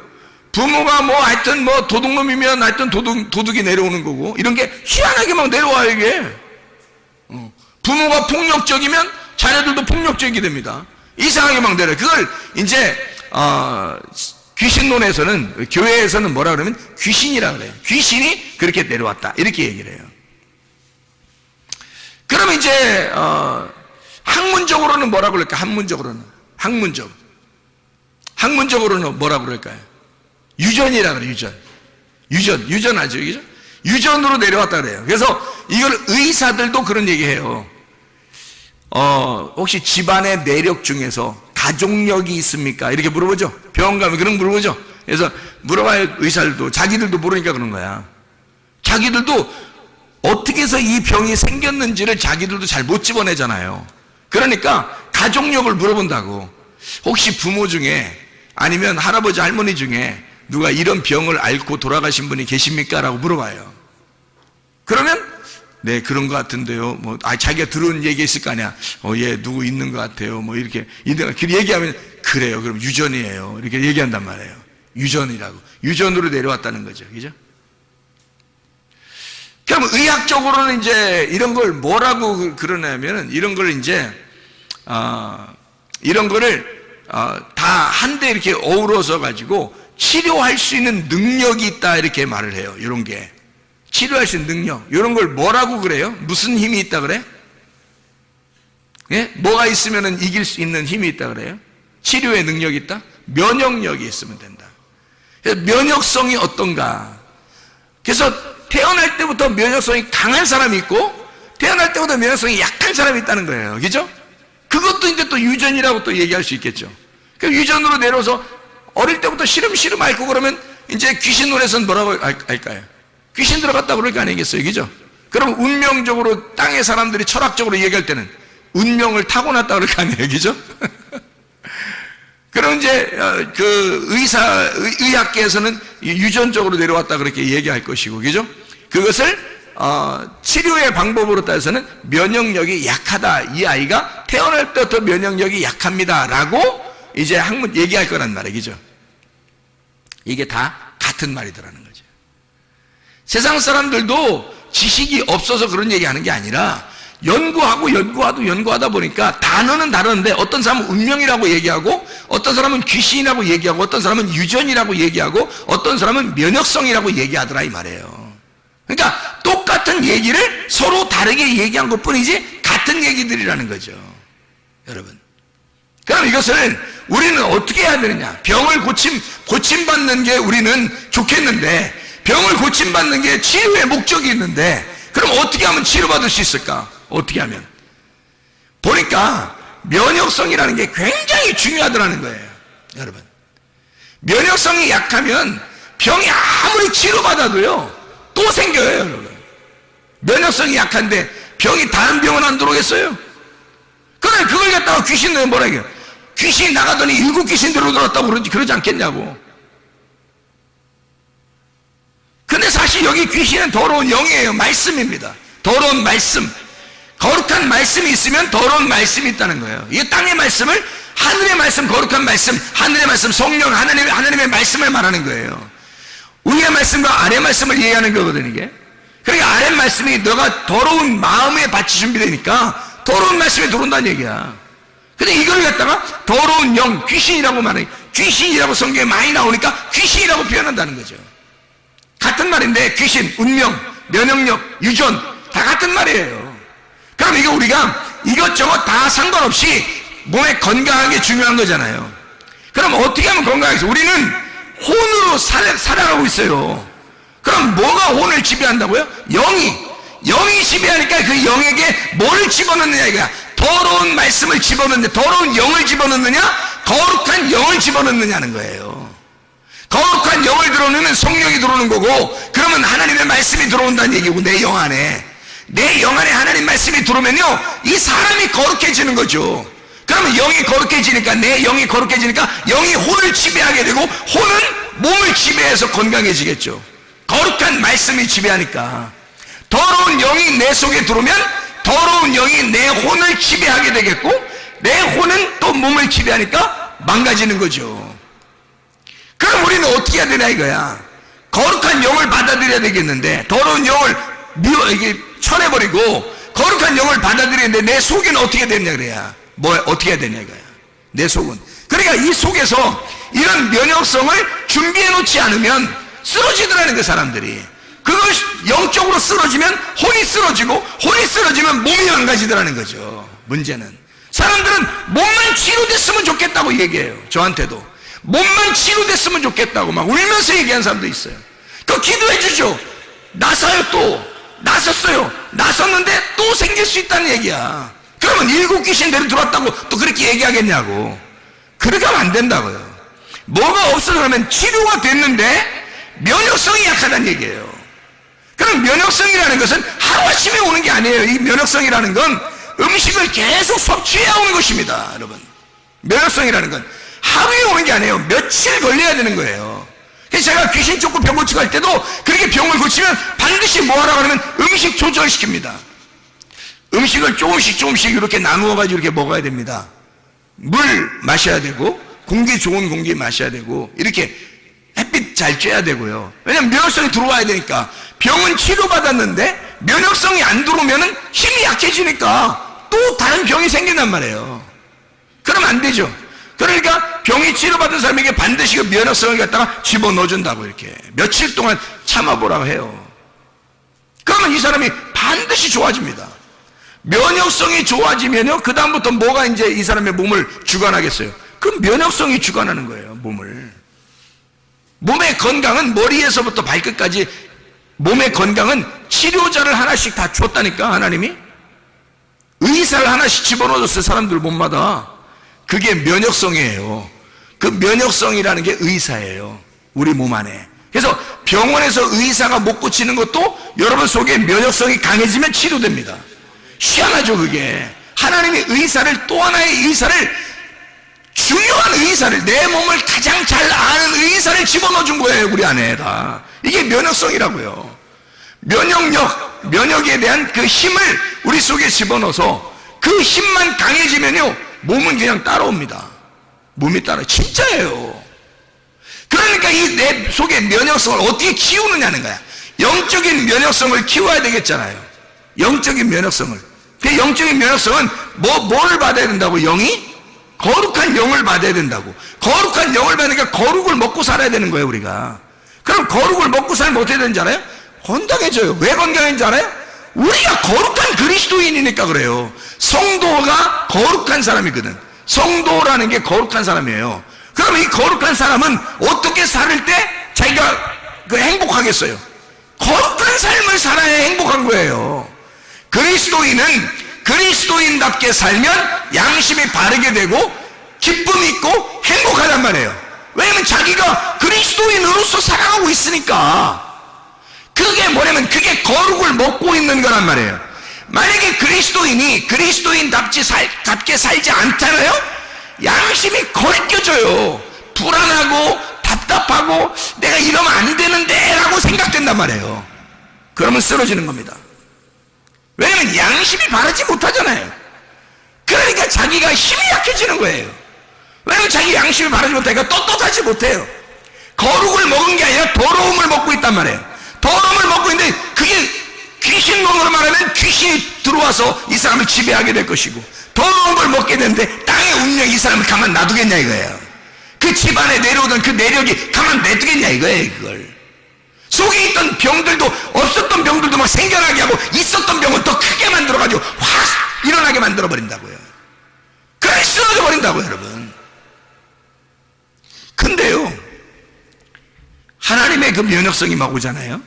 부모가 뭐 하여튼 뭐 도둑놈이면 하여튼 도둑이 내려오는 거고, 이런 게 희한하게 막 내려와요, 이게. 부모가 폭력적이면 자녀들도 폭력적이게 됩니다. 이상하게 막 내려요. 그걸 이제 귀신론에서는, 교회에서는 뭐라 그러면 귀신이라 그래요. 귀신이 그렇게 내려왔다 이렇게 얘기를 해요. 그러면 이제 학문적으로는 뭐라고 그럴까? 학문적으로는 뭐라고 그럴까요? 유전이라 그래요. 유전하죠. 그죠? 유전으로 내려왔다 그래요. 그래서 이걸 의사들도 그런 얘기해요. 혹시 집안의 내력 중에서 가족력이 있습니까? 이렇게 물어보죠. 병원 가면 그런 물어보죠. 그래서 물어봐요. 의사들도 자기들도 모르니까 그런 거야. 자기들도 어떻게 해서 이 병이 생겼는지를 자기들도 잘 못 집어내잖아요. 그러니까 가족력을 물어본다고. 혹시 부모 중에 아니면 할아버지 할머니 중에 누가 이런 병을 앓고 돌아가신 분이 계십니까? 라고 물어봐요. 그러면 네, 그런 것 같은데요. 자기가 들은 얘기 있을 거 아니야. 예, 누구 있는 것 같아요. 이렇게 얘기하면 그래요. 그럼 유전이에요. 이렇게 얘기한단 말이에요. 유전이라고. 유전으로 내려왔다는 거죠. 그죠? 그럼 의학적으로는 이제 이런 걸 뭐라고 그러냐면은 이런 걸 이제, 이런 거를, 다 한데 이렇게 어우러서 가지고 치료할 수 있는 능력이 있다. 이렇게 말을 해요. 이런 게. 치료할 수 있는 능력. 이런 걸 뭐라고 그래요? 무슨 힘이 있다 그래? 예? 뭐가 있으면 이길 수 있는 힘이 있다 그래요? 치료의 능력이 있다? 면역력이 있으면 된다. 그래서 면역성이 어떤가? 그래서 태어날 때부터 면역성이 강한 사람이 있고 태어날 때부터 면역성이 약한 사람이 있다는 거예요. 그죠? 그것도 이제 또 유전이라고 또 얘기할 수 있겠죠. 그 유전으로 내려서 어릴 때부터 시름 앓고 그러면 이제 귀신 노래선 뭐라고 할까요? 귀신 들어갔다 그럴 거 아니겠어요. 그죠? 그럼 운명적으로 땅의 사람들이 철학적으로 얘기할 때는 운명을 타고났다 그럴 거 아니에요. 그죠? 그럼 이제 그 의학계에서는 유전적으로 내려왔다 그렇게 얘기할 것이고, 그죠? 그것을 치료의 방법으로 따져서는 면역력이 약하다. 이 아이가 태어날 때부터 면역력이 약합니다라고 이제 학문 얘기할 거란 말이에요. 그죠? 이게 다 같은 말이더라는 거죠. 세상 사람들도 지식이 없어서 그런 얘기하는 게 아니라 연구하다 보니까 단어는 다르는데 어떤 사람은 운명이라고 얘기하고 어떤 사람은 귀신이라고 얘기하고 어떤 사람은 유전이라고 얘기하고 어떤 사람은 면역성이라고 얘기하더라 이 말이에요. 그러니까 똑같은 얘기를 서로 다르게 얘기한 것뿐이지 같은 얘기들이라는 거죠. 여러분, 그럼 이것을 우리는 어떻게 해야 되느냐? 병을 고침받는 게 우리는 좋겠는데 병을 고침받는 게 치료의 목적이 있는데 그럼 어떻게 하면 치료받을 수 있을까? 어떻게 하면? 보니까 면역성이라는 게 굉장히 중요하더라는 거예요. 여러분, 면역성이 약하면 병이 아무리 치료받아도요 또 생겨요. 여러분, 면역성이 약한데 병이 다른 병은 안 들어오겠어요? 그래, 그걸 갖다가 귀신은 뭐라 해요? 귀신이 나가더니 7 귀신 들어들었다고 그러지 않겠냐고. 근데 사실 여기 귀신은 더러운 영이에요. 말씀입니다. 더러운 말씀. 거룩한 말씀이 있으면 더러운 말씀이 있다는 거예요. 이게 땅의 말씀을 하늘의 말씀, 거룩한 말씀, 하늘의 말씀, 성령, 하나님의 말씀을 말하는 거예요. 위의 말씀과 아래 말씀을 얘기하는 거거든요, 이게. 그러니까 아래 말씀이 너가 더러운 마음의 밭이 준비되니까 더러운 말씀이 들어온다는 얘기야. 근데 이걸 갖다가 더러운 영, 귀신이라고 말해. 귀신이라고 성경에 많이 나오니까 귀신이라고 표현한다는 거죠. 같은 말인데 귀신, 운명, 면역력, 유전 다 같은 말이에요. 그럼 이거 우리가 이것저것 다 상관없이 몸에 건강한 게 중요한 거잖아요. 그럼 어떻게 하면 건강하겠어? 우리는 혼으로 살아가고 있어요. 그럼 뭐가 혼을 지배한다고요? 영이 지배하니까 그 영에게 뭐를 집어넣느냐 이거야. 더러운 말씀을 집어넣느냐, 더러운 영을 집어넣느냐, 거룩한 영을 집어넣느냐는 거예요. 거룩한 영을 들어오면 성령이 들어오는 거고, 그러면 하나님의 말씀이 들어온다는 얘기고, 내 영 안에 하나님 말씀이 들어오면요 이 사람이 거룩해지는 거죠. 그러면 영이 거룩해지니까, 내 영이 거룩해지니까 영이 혼을 지배하게 되고 혼은 몸을 지배해서 건강해지겠죠. 거룩한 말씀이 지배하니까. 더러운 영이 내 속에 들어오면 더러운 영이 내 혼을 지배하게 되겠고 내 혼은 또 몸을 지배하니까 망가지는 거죠. 그럼 우리는 어떻게 해야 되냐 이거야. 거룩한 영을 받아들여야 되겠는데 더러운 영을 쳐내버리고 거룩한 영을 받아들이는데 내 속에는 어떻게 되냐 그래야. 어떻게 해야 되냐 이거야. 내 속은. 그러니까 이 속에서 이런 면역성을 준비해 놓지 않으면 쓰러지더라는 그 사람들이. 그걸 영적으로 쓰러지면 혼이 쓰러지고 혼이 쓰러지면 몸이 망가지더라는 거죠. 문제는 사람들은 몸만 치료됐으면 좋겠다고 얘기해요. 저한테도 몸만 치료됐으면 좋겠다고 막 울면서 얘기하는 사람도 있어요. 그 기도해 주죠. 나섰어요. 나섰는데 또 생길 수 있다는 얘기야. 그러면 7 귀신 데려 들어왔다고 또 그렇게 얘기하겠냐고. 그렇게 하면 안 된다고요. 뭐가 없어서 그러면 치료가 됐는데 면역성이 약하다는 얘기예요. 그럼 면역성이라는 것은 하루아침에 오는 게 아니에요. 이 면역성이라는 건 음식을 계속 섭취해야 오는 것입니다, 여러분. 면역성이라는 건 하루에 오는 게 아니에요. 며칠 걸려야 되는 거예요. 그래서 제가 귀신 쫓고 병 고치고 할 때도 그렇게 병을 고치면 반드시 뭐 하라고 하면 음식 조절시킵니다. 음식을 조금씩 이렇게 나누어 가지고 이렇게 먹어야 됩니다. 물 마셔야 되고, 공기 좋은 공기 마셔야 되고, 이렇게 햇빛 잘 쬐야 되고요. 왜냐면 면역성이 들어와야 되니까. 병은 치료받았는데 면역성이 안 들어오면은 힘이 약해지니까 또 다른 병이 생긴단 말이에요. 그러면 안 되죠. 그러니까 병이 치료받은 사람에게 반드시 그 면역성을 갖다가 집어넣어준다고 이렇게 며칠 동안 참아보라고 해요. 그러면 이 사람이 반드시 좋아집니다. 면역성이 좋아지면요, 그 다음부터 뭐가 이제 이 사람의 몸을 주관하겠어요? 그 면역성이 주관하는 거예요, 몸을. 몸의 건강은 머리에서부터 발끝까지, 몸의 건강은 치료자를 하나씩 다 줬다니까, 하나님이. 의사를 하나씩 집어넣어줬어요, 사람들 몸마다. 그게 면역성이에요. 그 면역성이라는 게 의사예요, 우리 몸 안에. 그래서 병원에서 의사가 못 고치는 것도 여러분 속에 면역성이 강해지면 치료됩니다. 희한하죠, 그게. 하나님이 의사를, 또 하나의 의사를, 중요한 의사를, 내 몸을 가장 잘 아는 의사를 집어넣어 준 거예요, 우리 안에다. 이게 면역성이라고요. 면역력, 면역에 대한 그 힘을 우리 속에 집어넣어서 그 힘만 강해지면요, 몸은 그냥 따라옵니다. 몸이 따라. 진짜예요. 그러니까 이 내 속의 면역성을 어떻게 키우느냐는 거야. 영적인 면역성을 키워야 되겠잖아요. 영적인 면역성을. 그 영적인 면역성은 뭘 받아야 된다고? 영이? 거룩한 영을 받아야 된다고. 거룩한 영을 받으니까 거룩을 먹고 살아야 되는 거예요, 우리가. 그럼 거룩을 먹고 살면 어떻게 되는지 알아요? 건강해져요. 왜 건강해진지 알아요? 우리가 거룩한 그리스도인이니까 그래요. 성도가 거룩한 사람이거든. 성도라는 게 거룩한 사람이에요. 그럼 이 거룩한 사람은 어떻게 살 때 자기가 행복하겠어요? 거룩한 삶을 살아야 행복한 거예요. 그리스도인은 그리스도인답게 살면 양심이 바르게 되고 기쁨이 있고 행복하단 말이에요. 왜냐면 자기가 그리스도인으로서 살아가고 있으니까. 그게 뭐냐면 그게 거룩을 먹고 있는 거란 말이에요. 만약에 그리스도인이 그리스도인답게 살지 않잖아요? 양심이 거리껴져요. 불안하고 답답하고 내가 이러면 안 되는데 라고 생각된단 말이에요. 그러면 쓰러지는 겁니다. 왜냐면 양심이 바르지 못하잖아요. 그러니까 자기가 힘이 약해지는 거예요. 왜냐면 자기 양심이 바르지 못하니까 떳떳하지 못해요. 거룩을 먹은 게 아니라 더러움을 먹고 있단 말이에요. 더러움을 먹고 있는데 그게 귀신론으로 말하면 귀신이 들어와서 이 사람을 지배하게 될 것이고, 더러운 걸 먹게 되는데 땅의 운명이 이 사람을 가만 놔두겠냐 이거예요. 그 집안에 내려오던 그 내력이 가만 놔두겠냐 이거예요. 그걸 속에 있던 병들도, 없었던 병들도 막 생겨나게 하고 있었던 병은 더 크게 만들어가지고 확 일어나게 만들어버린다고요. 그래 쓰러져 버린다고요, 여러분. 근데요, 하나님의 그 면역성이 막 오잖아요.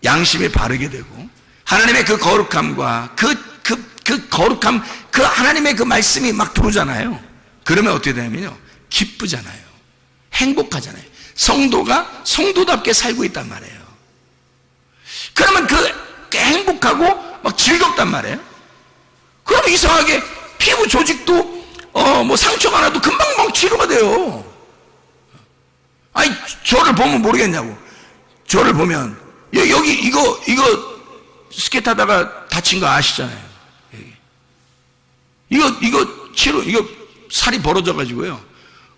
양심이 바르게 되고 하나님의 그 거룩함과 그 거룩함, 그 하나님의 그 말씀이 막 들어오잖아요. 그러면 어떻게 되냐면요, 기쁘잖아요. 행복하잖아요. 성도가 성도답게 살고 있단 말이에요. 그러면 그 행복하고 막 즐겁단 말이에요. 그럼 이상하게 피부 조직도 뭐 상처가 나도 금방 막 치료가 돼요. 아니, 저를 보면 모르겠냐고. 저를 보면 여기 이거 스케이트 하다가 다친 거 아시잖아요. 이거 살이 벌어져 가지고요,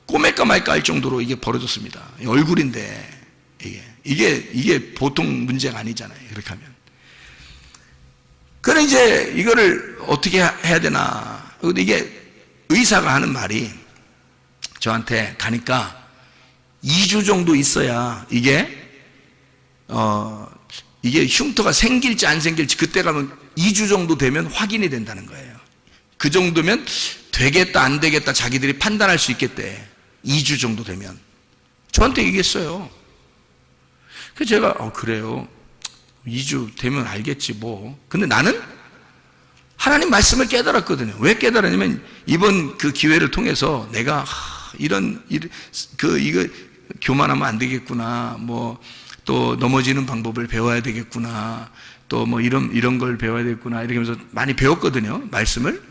꼬맬까 말까 할 정도로 이게 벌어졌습니다. 얼굴인데 이게 보통 문제가 아니잖아요. 이렇게 하면. 그래 이제 이거를 어떻게 해야 되나. 근데 이게 의사가 하는 말이, 저한테 가니까 2주 정도 있어야 이게 흉터가 생길지 안 생길지, 그때 가면 2주 정도 되면 확인이 된다는 거예요. 그 정도면 되겠다 안 되겠다 자기들이 판단할 수 있겠대. 2주 정도 되면. 저한테 얘기했어요. 그래서 제가 그래요, 2주 되면 알겠지 뭐. 근데 나는 하나님 말씀을 깨달았거든요. 왜 깨달았냐면, 이번 그 기회를 통해서 내가 이거 교만하면 안 되겠구나. 뭐 또 넘어지는 방법을 배워야 되겠구나. 또 뭐 이런 걸 배워야 되겠구나. 이렇게 하면서 많이 배웠거든요. 말씀을.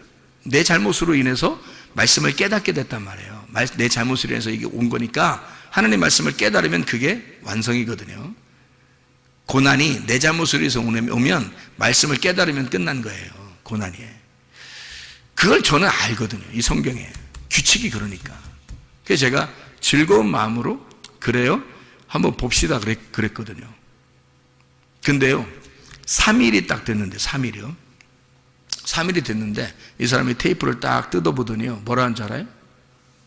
내 잘못으로 인해서 말씀을 깨닫게 됐단 말이에요. 내 잘못으로 인해서 이게 온 거니까 하나님 말씀을 깨달으면 그게 완성이거든요. 고난이 내 잘못으로 인해서 오면 말씀을 깨달으면 끝난 거예요. 고난이. 그걸 저는 알거든요. 이 성경에. 규칙이 그러니까. 그래서 제가 즐거운 마음으로 그래요? 한번 봅시다 그랬거든요. 근데요, 3일이 딱 됐는데, 3일이요. 3일이 됐는데 이 사람이 테이프를 딱 뜯어보더니요, 뭐라 하는 줄 알아요?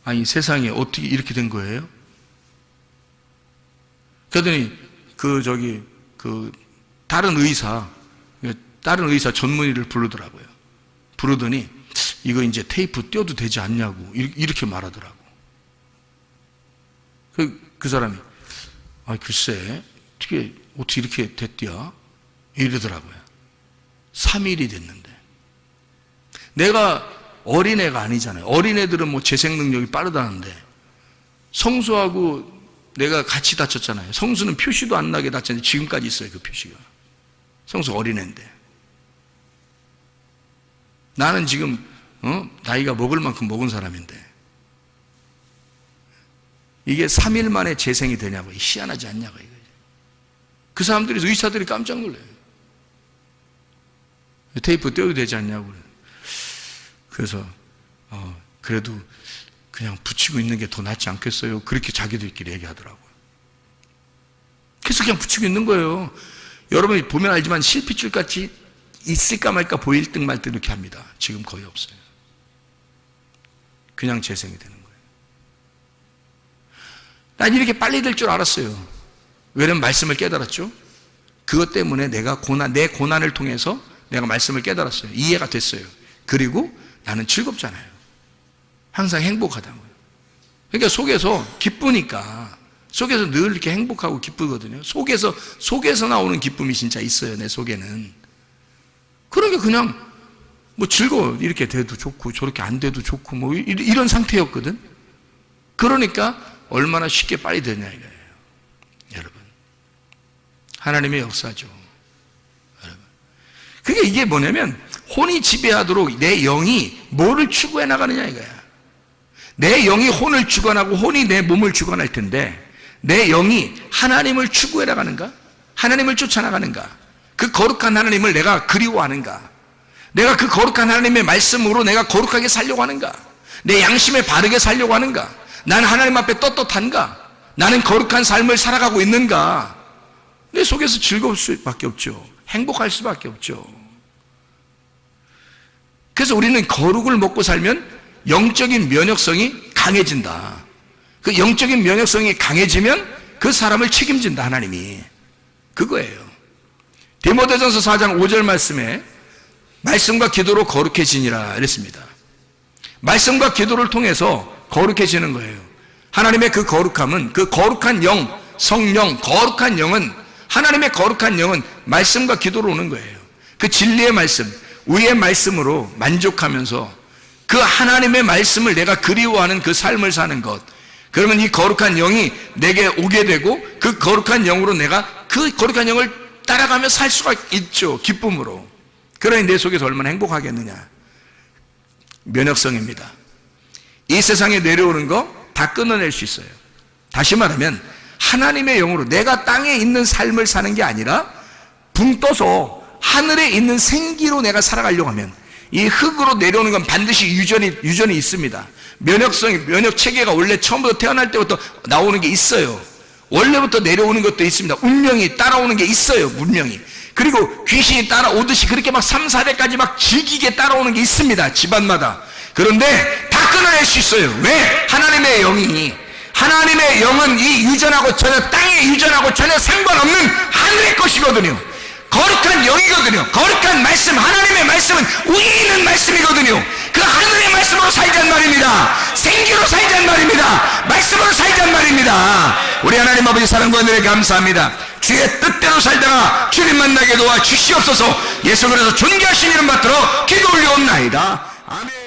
아니, 세상에 어떻게 이렇게 된 거예요? 그러더니 다른 의사 전문의를 부르더라고요. 부르더니 이거 이제 테이프 떼어도 되지 않냐고 이렇게 말하더라고. 그 사람이 글쎄 어떻게 이렇게 됐디야? 이러더라고요. 3일이 됐는데 내가 어린애가 아니잖아요. 어린애들은 뭐 재생 능력이 빠르다는데 성수하고 내가 같이 다쳤잖아요. 성수는 표시도 안 나게 다쳤는데 지금까지 있어요. 그 표시가. 성수 어린애인데 나는 지금 나이가 먹을 만큼 먹은 사람인데 이게 3일 만에 재생이 되냐고. 희한하지 않냐고. 그 사람들이, 의사들이 깜짝 놀라요. 테이프 떼어도 되지 않냐고. 그래서 그래도 그냥 붙이고 있는 게 더 낫지 않겠어요? 그렇게 자기들끼리 얘기하더라고요. 그래서 그냥 붙이고 있는 거예요. 여러분이 보면 알지만 실핏줄 같이 있을까 말까 보일 듯 말 듯 이렇게 합니다. 지금 거의 없어요. 그냥 재생이 되는 거예요. 난 이렇게 빨리 될 줄 알았어요. 왜냐면 말씀을 깨달았죠. 그것 때문에 내 고난을 통해서 내가 말씀을 깨달았어요. 이해가 됐어요. 그리고 나는 즐겁잖아요. 항상 행복하다고요. 그러니까 속에서 기쁘니까, 속에서 늘 이렇게 행복하고 기쁘거든요. 속에서 나오는 기쁨이 진짜 있어요. 내 속에는. 그러니까 그냥 뭐 즐거워. 이렇게 돼도 좋고 저렇게 안 돼도 좋고 뭐 이런 상태였거든. 그러니까 얼마나 쉽게 빨리 되냐 이거예요. 여러분, 하나님의 역사죠. 여러분, 그게 이게 뭐냐면 혼이 지배하도록 내 영이 뭐를 추구해 나가느냐 이거야. 내 영이 혼을 주관하고 혼이 내 몸을 주관할 텐데 내 영이 하나님을 추구해 나가는가? 하나님을 쫓아나가는가? 그 거룩한 하나님을 내가 그리워하는가? 내가 그 거룩한 하나님의 말씀으로 내가 거룩하게 살려고 하는가? 내 양심에 바르게 살려고 하는가? 나는 하나님 앞에 떳떳한가? 나는 거룩한 삶을 살아가고 있는가? 내 속에서 즐거울 수밖에 없죠. 행복할 수밖에 없죠. 그래서 우리는 거룩을 먹고 살면 영적인 면역성이 강해진다. 그 영적인 면역성이 강해지면 그 사람을 책임진다, 하나님이. 그거예요. 디모데전서 4장 5절 말씀에 말씀과 기도로 거룩해지니라 이랬습니다. 말씀과 기도를 통해서 거룩해지는 거예요. 하나님의 그 거룩함은, 그 거룩한 영, 성령, 거룩한 영은, 하나님의 거룩한 영은 말씀과 기도로 오는 거예요. 그 진리의 말씀, 의의 말씀으로 만족하면서 그 하나님의 말씀을 내가 그리워하는 그 삶을 사는 것. 그러면 이 거룩한 영이 내게 오게 되고 그 거룩한 영으로 내가 그 거룩한 영을 따라가며 살 수가 있죠. 기쁨으로. 그러니 내 속에서 얼마나 행복하겠느냐. 면역성입니다. 이 세상에 내려오는 거 다 끊어낼 수 있어요. 다시 말하면 하나님의 영으로 내가 땅에 있는 삶을 사는 게 아니라 붕 떠서 하늘에 있는 생기로 내가 살아가려고 하면 이 흙으로 내려오는 건 반드시 유전이 있습니다. 면역 체계가 원래 처음부터 태어날 때부터 나오는 게 있어요. 원래부터 내려오는 것도 있습니다. 운명이 따라오는 게 있어요. 운명이. 그리고 귀신이 따라오듯이 그렇게 막 3, 4대까지 막 질기게 따라오는 게 있습니다. 집안마다. 그런데 다 끊어낼 수 있어요. 왜? 하나님의 영은 이 유전하고 전혀 땅의 유전하고 전혀 상관없는 하늘의 것이거든요. 거룩한 영이거든요. 거룩한 말씀, 하나님의 말씀은 위에 있는 말씀이거든요. 그 하늘의 말씀으로 살자는 말입니다. 생기로 살자는 말입니다. 말씀으로 살자는 말입니다. 우리 하나님 아버지 사랑과 은혜에 감사합니다. 주의 뜻대로 살다가 주님 만나게 도와 주시옵소서. 예수 그리스도 존귀하신 이름 받들어 기도 올려옵나이다. 아멘.